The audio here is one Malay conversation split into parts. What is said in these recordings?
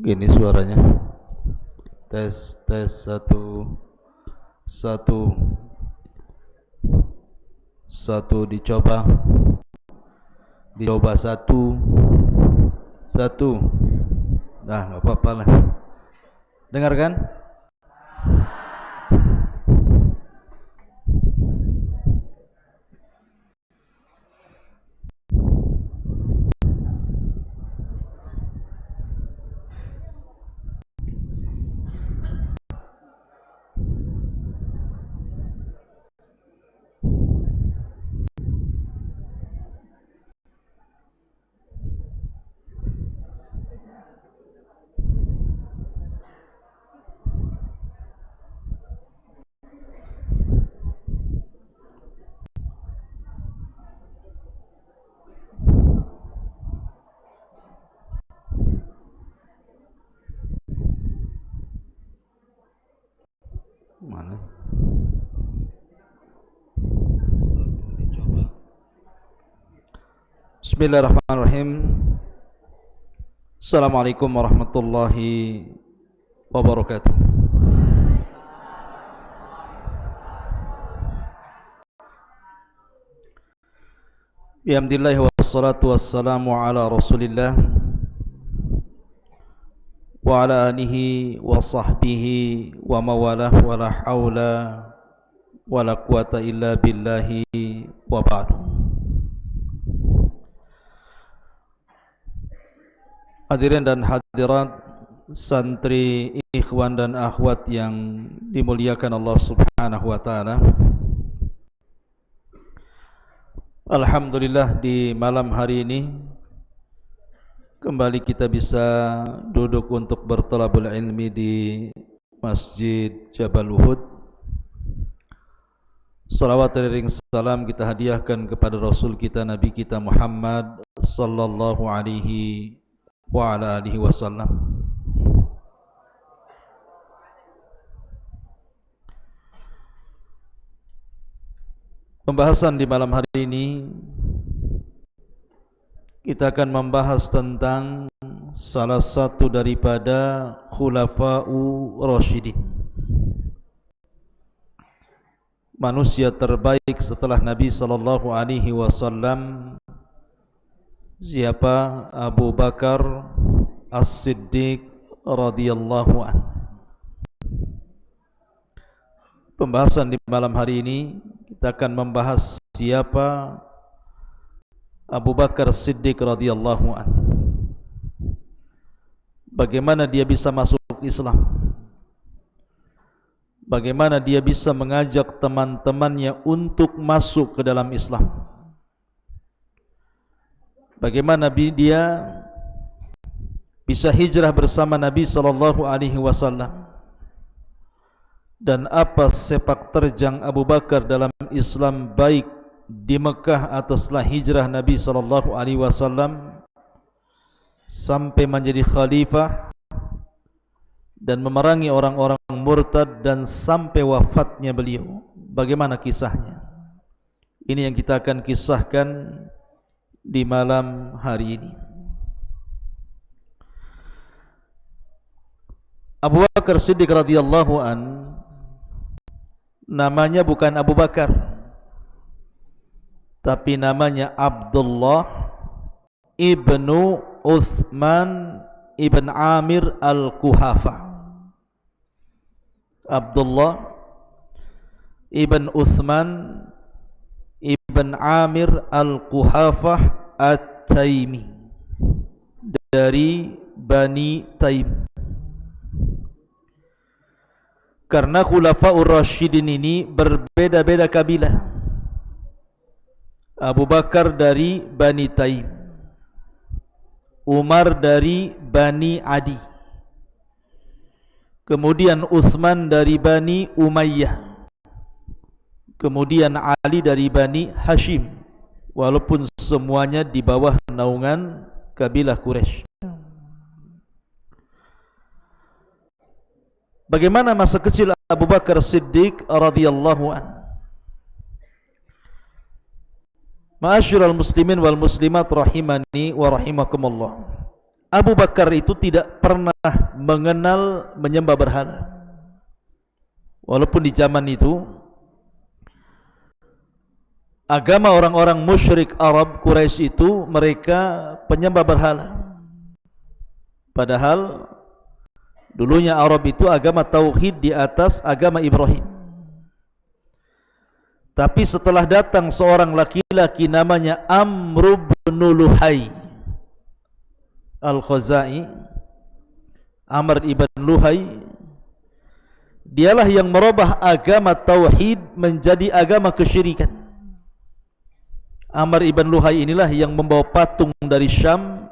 Gini suaranya. Tes tes satu satu satu dicoba satu satu. Nah, nggak apa-apa lah. Dengar kan? Mana? Bismillahirrahmanirrahim. Assalamualaikum warahmatullahi wabarakatuh. Alhamdulillah wassalatu wassalamu ala Rasulillah wa ala alihi wa sahbihi wa mawalah wa la hawla wa la quwata illa billahi wa ba'du. Hadirin dan hadirat, santri, ikhwan dan akhwat yang dimuliakan Allah Subhanahu wa taala. Alhamdulillah, di malam hari ini kembali kita bisa duduk untuk bertalabul ilmi di Masjid Jabal Uhud. Salawat dan salam kita hadiahkan kepada Rasul kita, Nabi kita Muhammad sallallahu alaihi wa ala alihi wasallam. Pembahasan di malam hari ini kita akan membahas tentang salah satu daripada khulafa'u rasyidin, manusia terbaik setelah Nabi sallallahu alaihi wasallam. Siapa? Abu Bakar As-Siddiq radhiyallahu anhu. Pembahasan di malam hari ini kita akan membahas siapa Abu Bakar Siddiq radhiyallahu anhu. Bagaimana dia bisa masuk Islam? Bagaimana dia bisa mengajak teman-temannya untuk masuk ke dalam Islam? Bagaimana dia bisa hijrah bersama Nabi sallallahu alaihi wasallam? Dan apa sepak terjang Abu Bakar dalam Islam, baik di Mekah atau setelah hijrah Nabi sallallahu alaihi wasallam sampai menjadi khalifah dan memerangi orang-orang murtad dan sampai wafatnya beliau. Bagaimana kisahnya? Ini yang kita akan kisahkan di malam hari ini. Abu Bakar Siddiq radhiyallahu an, namanya bukan Abu Bakar, tapi namanya Abdullah ibnu Uthman ibn Amir al-Kuhafa. Abdullah ibn Uthman ibn Amir al-Kuhafah At-Taimi, dari Bani Taim. Karena Khulafa'ur Rasyidin ini berbeda-beda kabilah. Abu Bakar dari Bani Taim, Umar dari Bani Adi, kemudian Uthman dari Bani Umayyah, kemudian Ali dari Bani Hashim, walaupun semuanya di bawah naungan kabilah Quraisy. Bagaimana masa kecil Abu Bakar Siddiq radhiyallahu an? Ma'asyiral muslimin wal muslimat rahimani wa rahimakumullah. Abu Bakar itu tidak pernah mengenal menyembah berhala. Walaupun di zaman itu agama orang-orang musyrik Arab Quraisy itu mereka penyembah berhala. Padahal dulunya Arab itu agama tauhid di atas agama Ibrahim. Tapi setelah datang seorang laki-laki namanya Amr bin Luhai Al-Khuzai, Amr ibn Luhai, dialah yang merubah agama tauhid menjadi agama kesyirikan. Amr ibn Luhai inilah yang membawa patung dari Syam,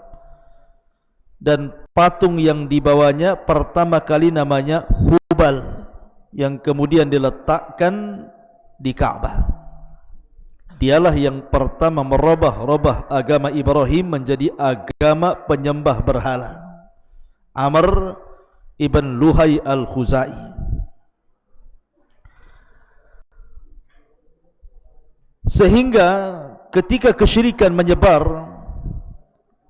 dan patung yang dibawanya pertama kali namanya Hubal, yang kemudian diletakkan di Ka'bah. Dialah yang pertama merubah agama Ibrahim menjadi agama penyembah berhala. Amr ibn Luhai Al-Khuzai. Sehingga ketika kesyirikan menyebar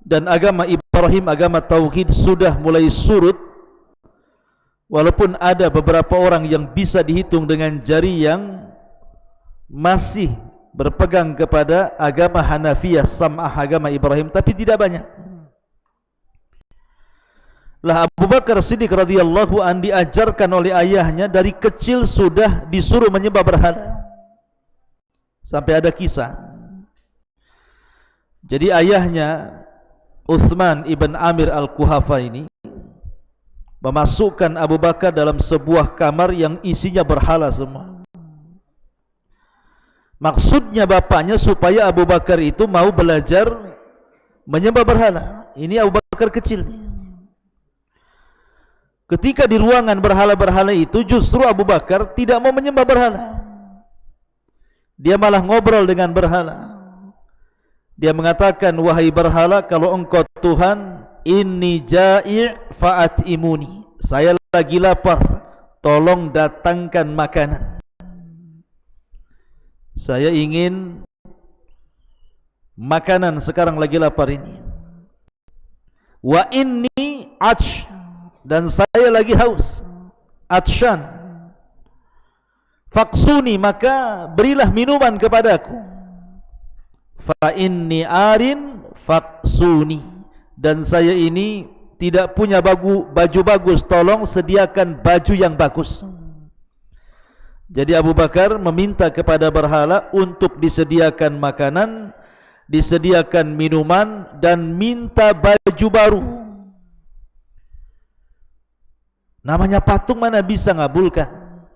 dan agama Ibrahim, agama tauhid sudah mulai surut, walaupun ada beberapa orang yang bisa dihitung dengan jari yang masih berpegang kepada agama Hanafiyah, sam'ah agama Ibrahim, tapi tidak banyak. Lah Abu Bakar Siddiq radhiyallahu an diajarkan oleh ayahnya dari kecil sudah disuruh menyembah berhala. Sampai ada kisah. Jadi ayahnya Uthman ibn Amir Al-Quhafa ini memasukkan Abu Bakar dalam sebuah kamar yang isinya berhala semua. Maksudnya bapaknya supaya Abu Bakar itu mau belajar menyembah berhala. Ini Abu Bakar kecil nih. Ketika di ruangan berhala-berhala itu, justru Abu Bakar tidak mau menyembah berhala. Dia malah ngobrol dengan berhala. Dia mengatakan, wahai berhala, kalau engkau Tuhan, inni ja'i' fa'atimuni. Saya lagi lapar, tolong datangkan makanan. Saya ingin makanan, sekarang lagi lapar ini. Wa inni atsh, dan saya lagi haus, atshan. Faksuni, maka berilah minuman kepadaku. Fa inni arin faksuni, dan saya ini tidak punya baju bagus, tolong sediakan baju yang bagus. Jadi Abu Bakar meminta kepada berhala untuk disediakan makanan, disediakan minuman, dan minta baju baru. Namanya patung mana bisa ngabulkan?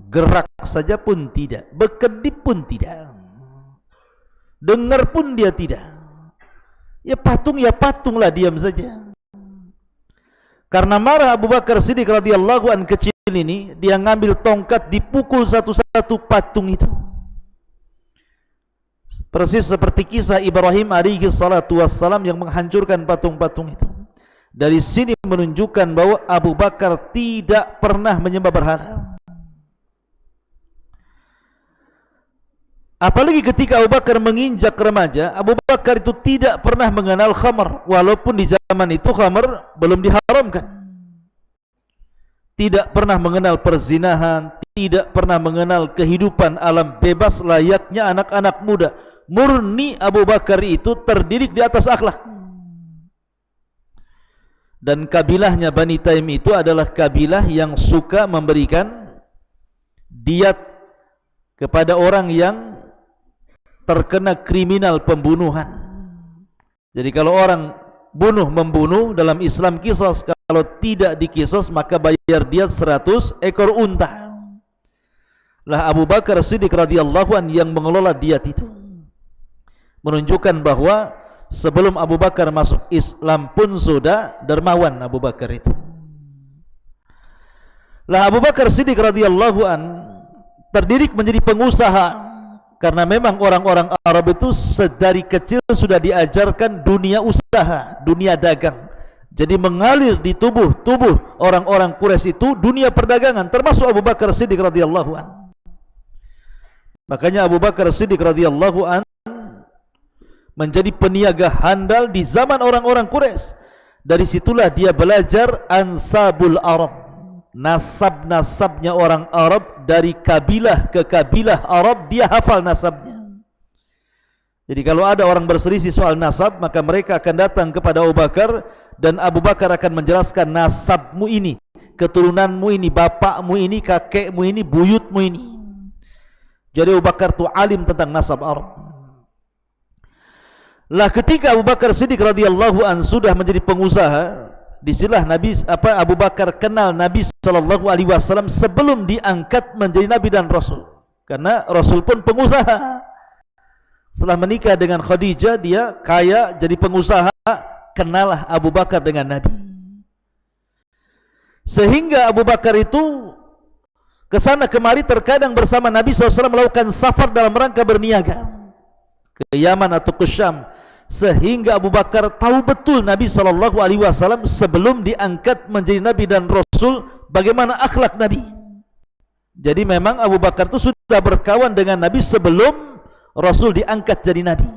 Gerak saja pun tidak, berkedip pun tidak, dengar pun dia tidak. Ya patunglah, diam saja. Karena marah Abu Bakar Siddiq radhiyallahu an kecil ini, dia ngambil tongkat, dipukul satu-satu patung itu. Persis seperti kisah Ibrahim alaihi salatu wassalam yang menghancurkan patung-patung itu. Dari sini menunjukkan bahwa Abu Bakar tidak pernah menyembah berhala. Apalagi ketika Abu Bakar menginjak remaja, Abu Bakar itu tidak pernah mengenal khamar, walaupun di zaman itu khamar belum diharamkan. Tidak pernah mengenal perzinahan, tidak pernah mengenal kehidupan alam bebas layaknya anak-anak muda. Murni Abu Bakar itu terdidik di atas akhlak. Dan kabilahnya Bani Taim itu adalah kabilah yang suka memberikan diat kepada orang yang terkena kriminal pembunuhan. Jadi kalau orang membunuh dalam Islam qisas, kalau tidak diqisas maka bayar dia 100 ekor unta. Lah Abu Bakar Siddiq radhiyallahu an yang mengelola diat itu. Menunjukkan bahwa sebelum Abu Bakar masuk Islam pun sudah dermawan Abu Bakar itu. Lah Abu Bakar Siddiq radhiyallahu an terdidik menjadi pengusaha. Karena memang orang-orang Arab itu sedari kecil sudah diajarkan dunia usaha, dunia dagang. Jadi mengalir di tubuh orang-orang Quraisy itu dunia perdagangan, termasuk Abu Bakar Siddiq radhiyallahu an. Makanya Abu Bakar Siddiq radhiyallahu an menjadi peniaga handal di zaman orang-orang Quraisy. Dari situlah dia belajar ansabul Arab, nasab-nasabnya orang Arab, dari kabilah ke kabilah Arab dia hafal nasabnya. Jadi kalau ada orang berselisih soal nasab, maka mereka akan datang kepada Abu Bakar, dan Abu Bakar akan menjelaskan nasabmu ini, keturunanmu ini, bapakmu ini, kakekmu ini, buyutmu ini. Jadi Abu Bakar itu alim tentang nasab Arab. Lah ketika Abu Bakar Siddiq radhiyallahu an sudah menjadi pengusaha, disinilah Abu Bakar kenal Nabi sallallahu alaihi wasallam sebelum diangkat menjadi nabi dan rasul. Karena Rasul pun pengusaha. Setelah menikah dengan Khadijah, dia kaya, jadi pengusaha, kenalah Abu Bakar dengan Nabi. Sehingga Abu Bakar itu kesana kemari terkadang bersama Nabi SAW melakukan safar dalam rangka berniaga ke Yaman atau ke Syam. Sehingga Abu Bakar tahu betul Nabi SAW sebelum diangkat menjadi Nabi dan Rasul, bagaimana akhlak Nabi. Jadi memang Abu Bakar itu sudah berkawan dengan Nabi sebelum Rasul diangkat jadi Nabi.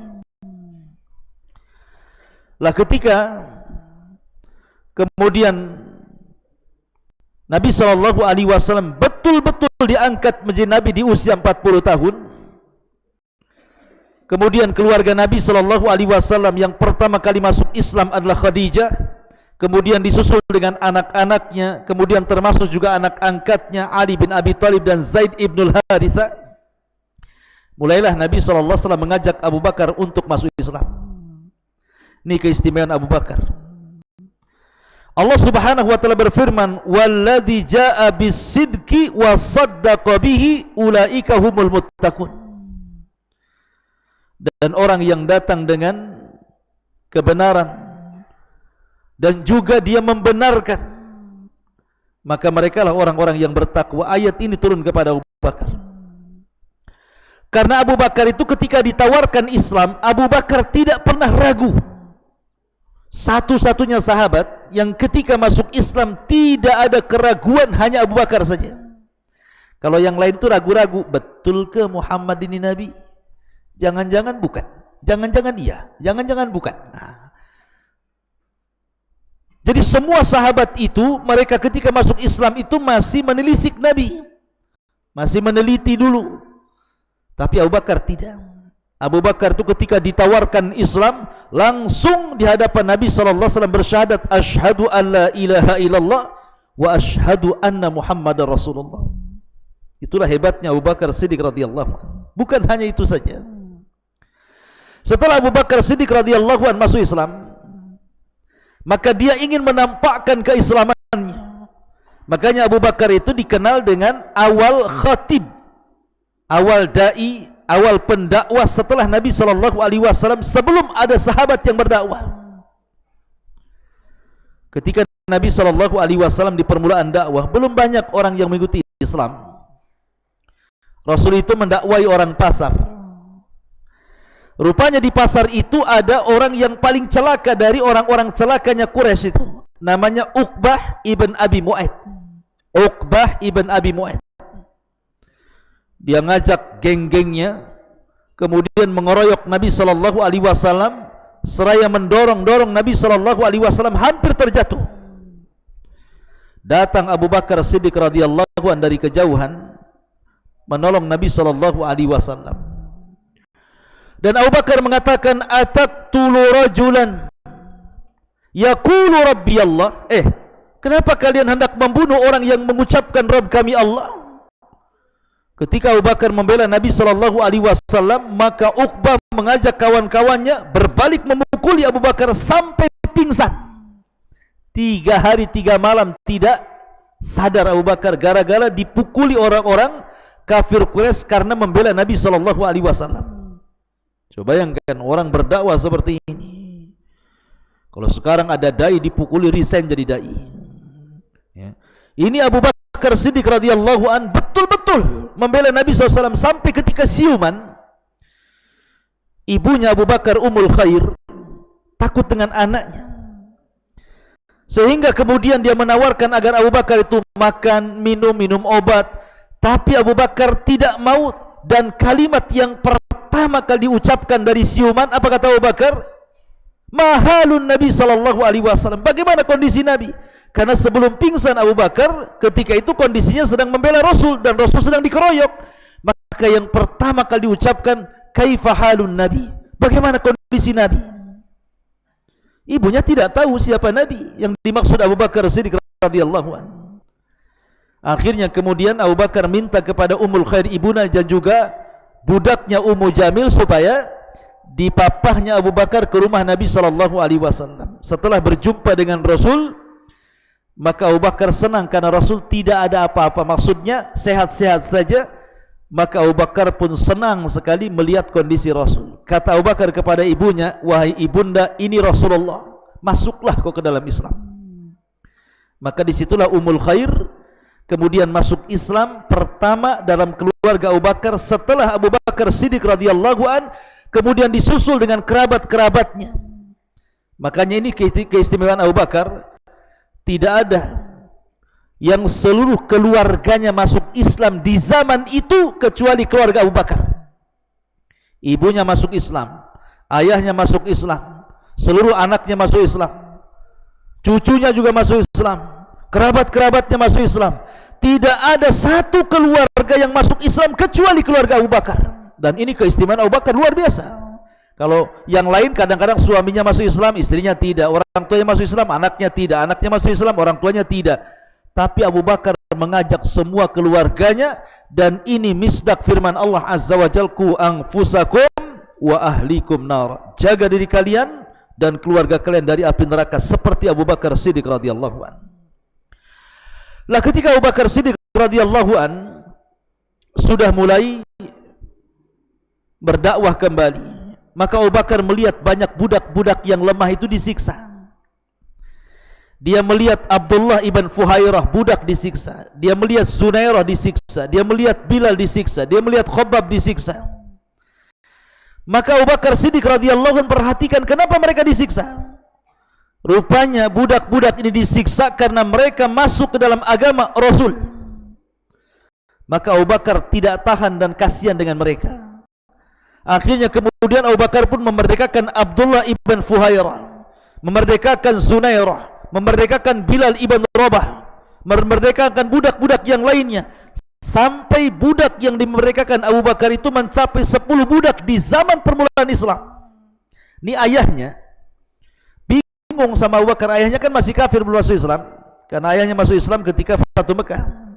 Lah ketika kemudian Nabi SAW betul-betul diangkat menjadi Nabi di usia 40 tahun. Kemudian keluarga Nabi SAW yang pertama kali masuk Islam adalah Khadijah. Kemudian disusul dengan anak-anaknya. Kemudian termasuk juga anak angkatnya Ali bin Abi Thalib dan Zaid ibn Harithah. Mulailah Nabi SAW mengajak Abu Bakar untuk masuk Islam. Ini keistimewaan Abu Bakar. Allah Subhanahu wa taala berfirman, "Walladzi jaa'a bis-sidqi wa saddaqa bihi ulaika humul muttaqun." Dan orang yang datang dengan kebenaran dan juga dia membenarkan, maka merekalah orang-orang yang bertakwa. Ayat ini turun kepada Abu Bakar. Karena Abu Bakar itu ketika ditawarkan Islam, Abu Bakar tidak pernah ragu. Satu-satunya sahabat yang ketika masuk Islam tidak ada keraguan, hanya Abu Bakar saja. Kalau yang lain itu ragu-ragu, betul ke Muhammad ini Nabi? Jangan-jangan bukan, jangan-jangan iya, jangan-jangan bukan. Nah. Jadi semua sahabat itu, mereka ketika masuk Islam itu masih menelisik Nabi, masih meneliti dulu. Tapi Abu Bakar tidak. Abu Bakar itu ketika ditawarkan Islam, langsung di hadapan Nabi SAW bersyahadat, asyhadu an la ilaha illallah wa asyhadu anna Muhammadar Rasulullah. Itulah hebatnya Abu Bakar Siddiq radhiyallahu anhu. Bukan hanya itu saja. Setelah Abu Bakar Siddiq radhiyallahu anhu masuk Islam, maka dia ingin menampakkan keislamannya. Makanya Abu Bakar itu dikenal dengan awal khatib, awal da'i, awal pendakwah setelah Nabi SAW, sebelum ada sahabat yang berdakwah. Ketika Nabi SAW di permulaan dakwah, belum banyak orang yang mengikuti Islam. Rasul itu mendakwai orang pasar. Rupanya di pasar itu ada orang yang paling celaka dari orang-orang celakanya Quraisy itu. Namanya Uqbah ibn Abi Mu'ayth. Uqbah ibn Abi Mu'ayth. Dia ngajak geng-gengnya, kemudian mengeroyok Nabi SAW, seraya mendorong-dorong Nabi SAW hampir terjatuh. Datang Abu Bakar Siddiq radhiyallahu anhu dari kejauhan, menolong Nabi SAW. Dan Abu Bakar mengatakan, ataqtulu rajulan yaqulu rabbi Allah. Kenapa kalian hendak membunuh orang yang mengucapkan Rabb kami Allah? Ketika Abu Bakar membela Nabi SAW, maka Uqbah mengajak kawan-kawannya berbalik memukuli Abu Bakar sampai pingsan. 3 hari 3 malam tidak sadar Abu Bakar gara-gara dipukuli orang-orang kafir Quraisy karena membela Nabi SAW. Coba bayangkan orang berdakwah seperti ini. Kalau sekarang ada dai dipukuli, resign jadi dai. Ya. Ini Abu Bakar Siddiq radhiyallahu an betul-betul membela Nabi SAW sampai ketika siuman, ibunya Abu Bakar Ummul Khair takut dengan anaknya, sehingga kemudian dia menawarkan agar Abu Bakar itu makan, minum obat. Tapi Abu Bakar tidak mau, dan kalimat yang pertama kali diucapkan dari siuman, apa kata Abu Bakar? Mahalun Nabi SAW. Bagaimana kondisi Nabi? Karena sebelum pingsan Abu Bakar, ketika itu kondisinya sedang membela Rasul dan Rasul sedang dikeroyok. Maka yang pertama kali diucapkan, kaifa halun Nabi? Bagaimana kondisi Nabi? Ibunya tidak tahu siapa Nabi yang dimaksud Abu Bakar Siddiq radhiyallahu anhu. Akhirnya kemudian Abu Bakar minta kepada Ummul Khair ibuna dan juga budaknya Ummu Jamil supaya dipapahnya Abu Bakar ke rumah Nabi SAW. Setelah berjumpa dengan Rasul, maka Abu Bakar senang karena Rasul tidak ada apa-apa, maksudnya sehat-sehat saja. Maka Abu Bakar pun senang sekali melihat kondisi Rasul. Kata Abu Bakar kepada ibunya, wahai ibunda, ini Rasulullah, masuklah kau ke dalam Islam. Maka disitulah Ummul Khair kemudian masuk Islam pertama dalam keluarga Abu Bakar setelah Abu Bakar Siddiq radhiyallahu an, kemudian disusul dengan kerabat-kerabatnya. Makanya ini keistimewaan Abu Bakar, tidak ada yang seluruh keluarganya masuk Islam di zaman itu kecuali keluarga Abu Bakar. Ibunya masuk Islam, ayahnya masuk Islam, seluruh anaknya masuk Islam, cucunya juga masuk Islam, kerabat-kerabatnya masuk Islam. Tidak ada satu keluarga yang masuk Islam kecuali keluarga Abu Bakar. Dan ini keistimewaan Abu Bakar luar biasa. Kalau yang lain kadang-kadang suaminya masuk Islam, istrinya tidak, orang tuanya masuk Islam, anaknya tidak, anaknya masuk Islam, orang tuanya tidak. Tapi Abu Bakar mengajak semua keluarganya, dan ini misdak firman Allah Azza wa Jalla, ku anfusakum wa ahlikum nar. Jaga diri kalian dan keluarga kalian dari api neraka, seperti Abu Bakar Siddiq radhiyallahu an. Lah ketika Abu Bakar Siddiq radhiyallahu an sudah mulai berdakwah kembali, maka Abu Bakar melihat banyak budak-budak yang lemah itu disiksa. Dia melihat Abdullah ibn Fuhairah budak disiksa, dia melihat Zunairah disiksa, dia melihat Bilal disiksa, dia melihat Khabbab disiksa. Maka Abu Bakar Siddiq radhiyallahu anhu perhatikan kenapa mereka disiksa. Rupanya budak-budak ini disiksa karena mereka masuk ke dalam agama Rasul. Maka Abu Bakar tidak tahan dan kasihan dengan mereka. Akhirnya kemudian Abu Bakar pun memerdekakan Abdullah ibn Fuhairah, memerdekakan Zunairah, memerdekakan Bilal ibn Rabah, memerdekakan budak-budak yang lainnya, sampai budak yang dimerdekakan Abu Bakar itu mencapai 10 budak di zaman permulaan Islam. Ini ayahnya bingung sama Abu Bakar, ayahnya kan masih kafir belum masuk Islam, karena ayahnya masuk Islam ketika Fatu Mekah.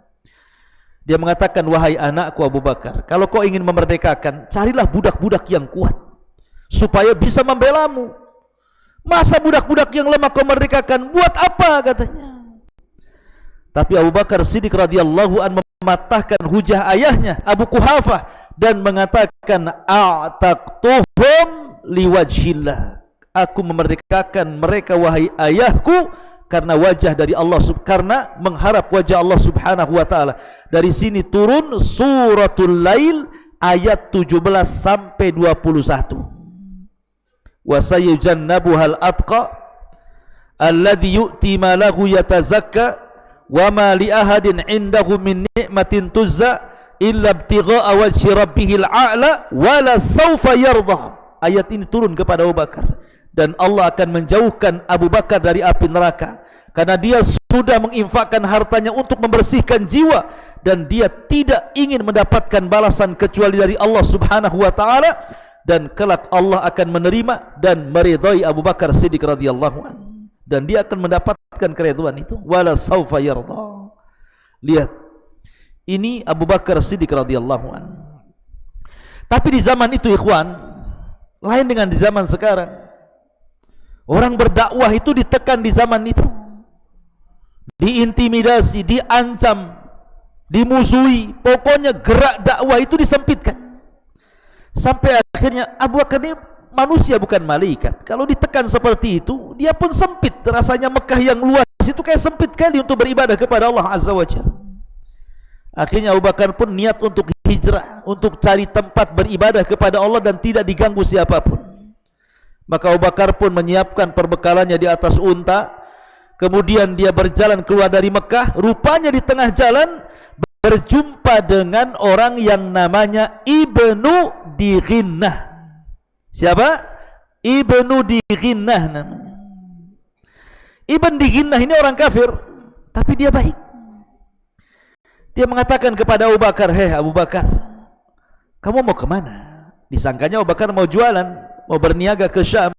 Dia mengatakan, wahai anakku Abu Bakar, kalau kau ingin memerdekakan, carilah budak-budak yang kuat supaya bisa membelamu. Masa budak-budak yang lemah kau merdekakan, buat apa katanya. Tapi Abu Bakar Siddiq radhiyallahu an mematahkan hujah ayahnya Abu Quhafah dan mengatakan, a'taqtuhum liwajhillah, aku memerdekakan mereka wahai ayahku karena wajah dari Allah, karena mengharap wajah Allah subhanahu wa ta'ala. Dari sini turun suratul Lail ayat 17 sampai 21. Wa sayujannabuhal atqa alladhi yu'ti ma lahu yatazakka wa ma li ahadin indahu min ni'matin tuzza illa ibtigha'a wajhi rabbihil a'la wa la sawfa yarda. Ayat ini turun kepada Abu Bakar, dan Allah akan menjauhkan Abu Bakar dari api neraka karena dia sudah menginfakkan hartanya untuk membersihkan jiwa, dan dia tidak ingin mendapatkan balasan kecuali dari Allah subhanahu wa ta'ala, dan kelak Allah akan menerima dan meridai Abu Bakar Siddiq radhiyallahu anhu, dan dia akan mendapatkan keridhaan itu, wala saufa yarda. Lihat, ini Abu Bakar Siddiq radhiyallahu anhu. Tapi di zaman itu ikhwan, lain dengan di zaman sekarang. Orang berdakwah itu ditekan di zaman itu, diintimidasi, diancam, dimusuhi, pokoknya gerak dakwah itu disempitkan. Sampai akhirnya Abu Bakar ini manusia bukan malaikat. Kalau ditekan seperti itu, dia pun sempit. Rasanya Mekah yang luas itu kayak sempit kali untuk beribadah kepada Allah Azza wa Jalla. Akhirnya Abu Bakar pun niat untuk hijrah, untuk cari tempat beribadah kepada Allah dan tidak diganggu siapapun. Maka Abu Bakar pun menyiapkan perbekalannya di atas unta. Kemudian dia berjalan keluar dari Mekah. Rupanya di tengah jalan berjumpa dengan orang yang namanya Ibnu Dighinnah. Siapa? Ibnu Dighinnah namanya. Ibn Dighinnah ini orang kafir, tapi dia baik. Dia mengatakan kepada Abu Bakar, "Hei Abu Bakar, kamu mau kemana?" Disangkanya Abu Bakar mau jualan, mau berniaga ke Syam.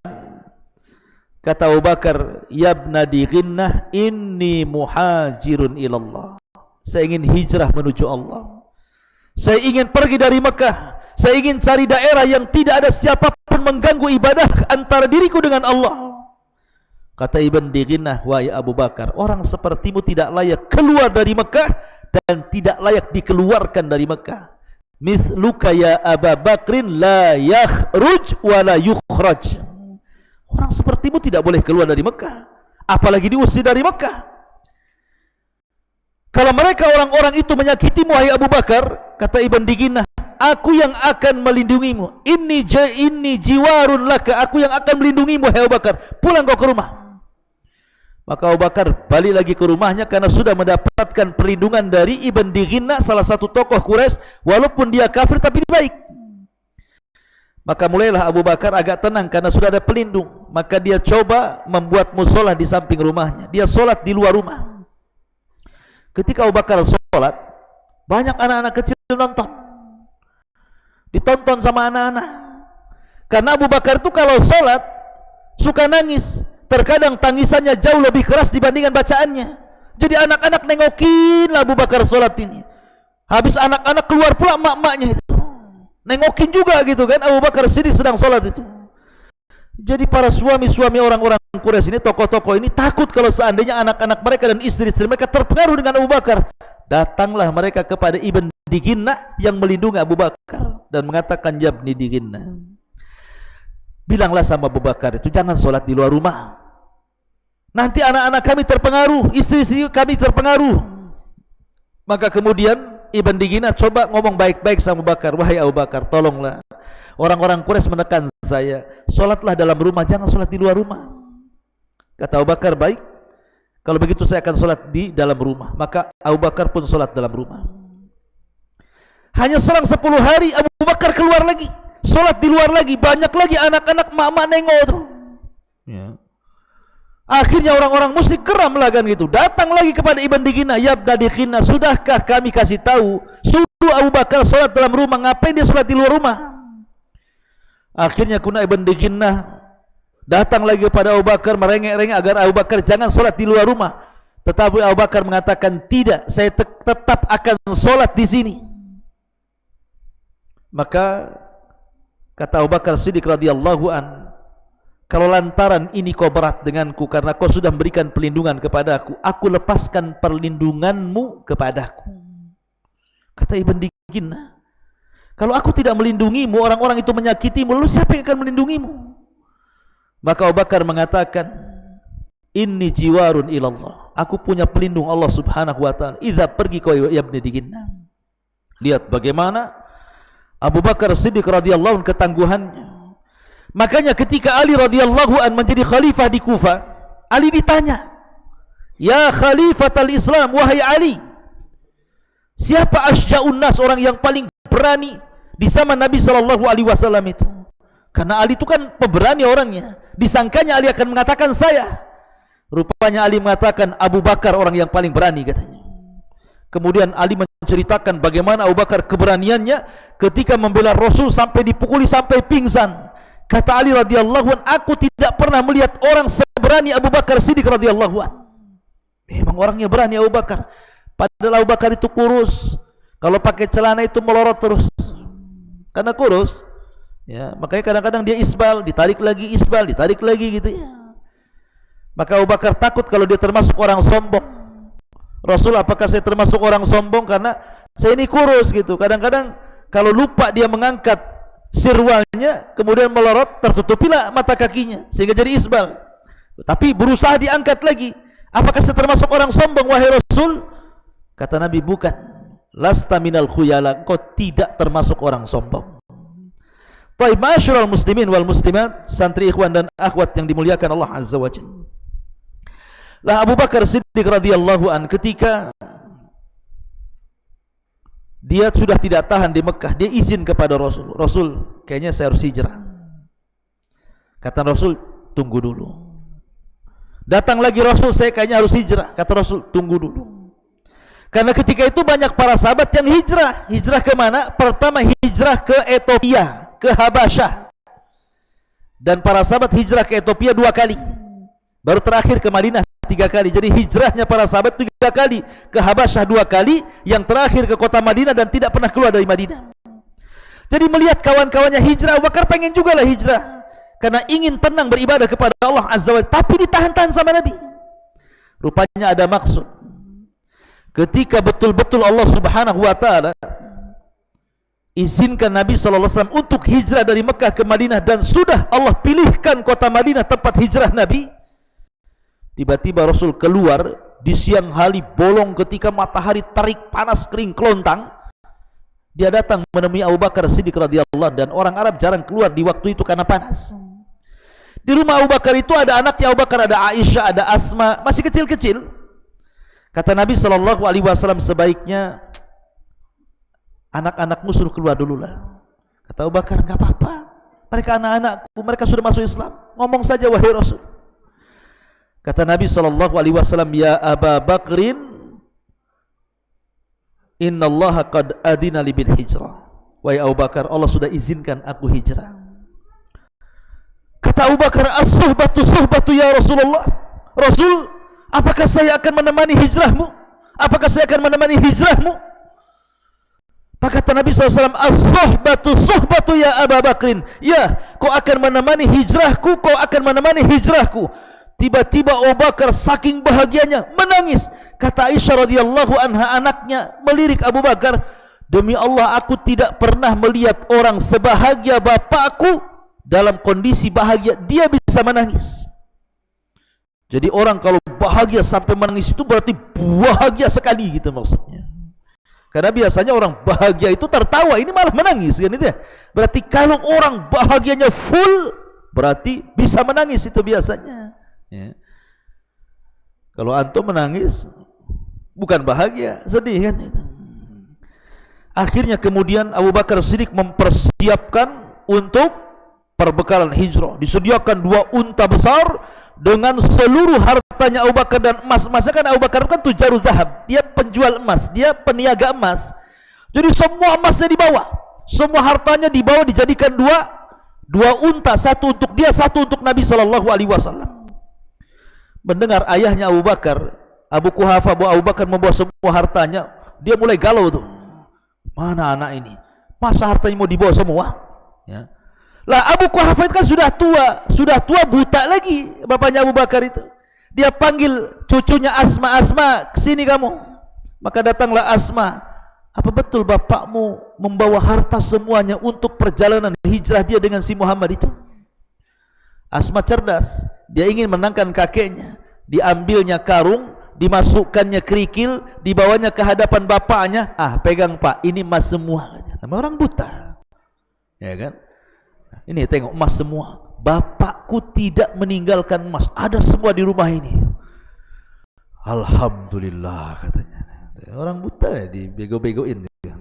Kata Abu Bakar, "Ya Ibn Dighinnah, inni muhajirun ilallah." Saya ingin hijrah menuju Allah. Saya ingin pergi dari Mekah. Saya ingin cari daerah yang tidak ada siapapun mengganggu ibadah antara diriku dengan Allah. Kata Ibn Dighinnah, "Wahai Abu Bakar, orang sepertimu tidak layak keluar dari Mekah dan tidak layak dikeluarkan dari Mekah. Mithluka ya Abu Bakrin la yakhruj wa la yukhraj." Orang sepertimu tidak boleh keluar dari Mekah, apalagi diusir dari Mekah. Kalau mereka orang-orang itu menyakitimu, wahai Abu Bakar, kata Ibn Dighinnah, aku yang akan melindungimu. Inni jiwarun laka, aku yang akan melindungimu, wahai Abu Bakar. Pulang kau ke rumah. Maka Abu Bakar balik lagi ke rumahnya karena sudah mendapatkan perlindungan dari Ibn Dighinnah, salah satu tokoh Quraisy, walaupun dia kafir tapi dia baik. Maka mulailah Abu Bakar agak tenang karena sudah ada pelindung. Maka dia coba membuat musola di samping rumahnya. Dia solat di luar rumah. Ketika Abu Bakar solat, banyak anak-anak kecil nonton. Ditonton sama anak-anak. Karena Abu Bakar itu kalau solat suka nangis. Terkadang tangisannya jauh lebih keras dibandingkan bacaannya. Jadi anak-anak nengokin Abu Bakar solat ini. Habis anak-anak keluar pula mak-maknya itu. Nengokin juga gitu kan, Abu Bakar Siddiq sedang sholat itu. Jadi para suami-suami orang-orang Quraisy ini, tokoh-tokoh ini takut kalau seandainya anak-anak mereka dan istri-istri mereka terpengaruh dengan Abu Bakar. Datanglah mereka kepada Ibn Dighinnah yang melindungi Abu Bakar dan mengatakan, "Ya Ibn Dighinnah, bilanglah sama Abu Bakar itu jangan sholat di luar rumah. Nanti anak-anak kami terpengaruh, istri-istri kami terpengaruh." Maka kemudian Ibn Dighinnah coba ngomong baik-baik sama Abu Bakar, "Wahai Abu Bakar, tolonglah. Orang-orang Quraisy menekan saya, sholatlah dalam rumah, jangan sholat di luar rumah." Kata Abu Bakar, "Baik, kalau begitu saya akan sholat di dalam rumah." Maka Abu Bakar pun sholat dalam rumah. Hanya selang 10 hari Abu Bakar keluar lagi, sholat di luar lagi, banyak lagi anak-anak mak-mak nengok tuh. Ya. Akhirnya orang-orang musyrik geram lah kan gitu. Datang lagi kepada Ibn Dighinnah, "Ya Ibn Dighinnah, sudahkah kami kasih tahu suruh Abu Bakar sholat dalam rumah, ngapain dia sholat di luar rumah?" Akhirnya kuna Ibn Dighinnah datang lagi kepada Abu Bakar merengek-rengek agar Abu Bakar jangan sholat di luar rumah. Tetapi Abu Bakar mengatakan, "Tidak, saya tetap akan sholat di sini." Maka kata Abu Bakar Siddiq radhiyallahu an, "Kalau lantaran ini kau berat denganku karena kau sudah memberikan perlindungan kepadaku, aku lepaskan perlindunganmu kepadaku." Kata Ibn Dighinnah, "Kalau aku tidak melindungimu, orang-orang itu menyakitimu, lalu siapa yang akan melindungimu?" Maka Abu Bakar mengatakan, "Inni jiwarun ilallah, aku punya pelindung Allah subhanahu wa ta'ala. Idza pergi kau ya Ibn Dighinnah." Lihat bagaimana Abu Bakar Siddiq radhiyallahu anhu ketangguhannya. Makanya ketika Ali radhiyallahu an menjadi khalifah di Kufah, Ali ditanya, "Ya khalifatal Islam, wahai Ali, siapa asja'un nas, orang yang paling berani di zaman Nabi sallallahu alaihi wasallam itu?" Karena Ali itu kan pemberani orangnya. Disangkanya Ali akan mengatakan saya. Rupanya Ali mengatakan Abu Bakar orang yang paling berani katanya. Kemudian Ali menceritakan bagaimana Abu Bakar keberaniannya ketika membela Rasul sampai dipukuli sampai pingsan. Kata Ali radhiyallahu an, "Aku tidak pernah melihat orang seberani Abu Bakar Siddiq radhiyallahu an." Memang orangnya berani Abu Bakar. Padahal Abu Bakar itu kurus. Kalau pakai celana itu melorot terus. Karena kurus. Ya, makanya kadang-kadang dia isbal, ditarik lagi gitu ya. Maka Abu Bakar takut kalau dia termasuk orang sombong. "Rasul, apakah saya termasuk orang sombong karena saya ini kurus gitu?" Kadang-kadang kalau lupa dia mengangkat sirwalnya, kemudian melorot, tertutupilah mata kakinya sehingga jadi isbal. Tapi berusaha diangkat lagi. "Apakah saya termasuk orang sombong wahai Rasul?" Kata Nabi, "Bukan. Lasta minal khuyala, kau tidak termasuk orang sombong." Baik, ma'asyiral muslimin wal muslimat, santri ikhwan dan akhwat yang dimuliakan Allah Azza wa Jalla. Lah Abu Bakar Siddiq radhiyallahu an ketika dia sudah tidak tahan di Mekah, dia izin kepada Rasul, "Rasul, kayaknya saya harus hijrah." Kata Rasul, tunggu dulu. Datang lagi Rasul, saya kayaknya harus hijrah. Kata Rasul, tunggu dulu. Karena ketika itu banyak para sahabat yang hijrah. Hijrah ke mana? Pertama hijrah ke Ethiopia, ke Habasyah. Dan para sahabat hijrah ke Ethiopia 2 kali. Baru terakhir ke Madinah 3 kali. Jadi hijrahnya para sahabat 3 kali. Ke Habasyah 2 kali. Yang terakhir ke kota Madinah dan tidak pernah keluar dari Madinah. Jadi melihat kawan-kawannya hijrah, Abu Bakar pengen juga lah hijrah. Karena ingin tenang beribadah kepada Allah Azza wa Jalla, tapi ditahan-tahan sama Nabi. Rupanya ada maksud. Ketika betul-betul Allah Subhanahu wa taala izinkan Nabi sallallahu alaihi wasallam untuk hijrah dari Mekah ke Madinah dan sudah Allah pilihkan kota Madinah tempat hijrah Nabi, tiba-tiba Rasul keluar di siang hari bolong ketika matahari terik panas kering kelontang. Dia datang menemui Abu Bakar Siddiq radhiyallahu anhu, dan orang Arab jarang keluar di waktu itu karena panas. Di rumah Abu Bakar itu ada anaknya Abu Bakar, ada Aisyah, ada Asma, masih kecil-kecil. Kata Nabi SAW, sebaiknya anak-anakmu suruh keluar dulu lah. Kata Abu Bakar, enggak apa-apa, mereka anak-anakku, mereka sudah masuk Islam, ngomong saja wahai Rasul. Kata Nabi SAW, ya Aba Bakrin, innallaha qad adina li bil hijrah. Wahai Abu Bakar, Allah sudah izinkan aku hijrah. Kata Abu Bakar, as-suhbatu suhbatu ya Rasulullah. Rasul, apakah saya akan menemani hijrahmu? Apakah saya akan menemani hijrahmu? Maka kata Nabi SAW, as-suhbatu suhbatu ya Aba Bakrin. Ya, kau akan menemani hijrahku, kau akan menemani hijrahku. Tiba-tiba Abu Bakar saking bahagianya menangis. Kata Aisyah radhiyallahu anha, anaknya, melirik Abu Bakar, demi Allah aku tidak pernah melihat orang sebahagia bapakku dalam kondisi bahagia dia bisa menangis. Jadi orang kalau bahagia sampai menangis itu berarti bahagia sekali gitu maksudnya. Karena biasanya orang bahagia itu tertawa, ini malah menangis kan itu ya. Berarti kalau orang bahagianya full berarti bisa menangis itu biasanya ya. Kalau antum menangis bukan bahagia, sedih kan itu. Akhirnya kemudian Abu Bakar Siddiq mempersiapkan untuk perbekalan hijrah. Disediakan 2 unta besar dengan seluruh hartanya Abu Bakar dan emas. Emasnya kan Abu Bakar kan tujarul zahab, dia penjual emas, dia peniaga emas. Jadi semua emasnya dibawa, semua hartanya dibawa, dijadikan 2 unta, 1 untuk dia, 1 untuk Nabi SAW. Mendengar ayahnya Abu Bakar, Abu Quhafa, Abu Bakar membawa semua hartanya, dia mulai galau tuh. Mana anak ini? Masa hartanya mau dibawa semua? Ya. Lah Abu Quhafa itu kan sudah tua buta lagi bapaknya Abu Bakar itu. Dia panggil cucunya Asma, Asma, kesini kamu. Maka datanglah Asma. Apa betul bapakmu membawa harta semuanya untuk perjalanan hijrah dia dengan si Muhammad itu? Asma cerdas, dia ingin menangkan kakeknya. Diambilnya karung, dimasukkannya kerikil, dibawanya ke hadapan bapaknya. Ah, pegang Pak, ini emas semua. Nama orang buta, ya kan? Ini tengok emas semua. Bapakku tidak meninggalkan emas, ada semua di rumah ini. Alhamdulillah katanya. Orang buta ya dibego-begoin ya.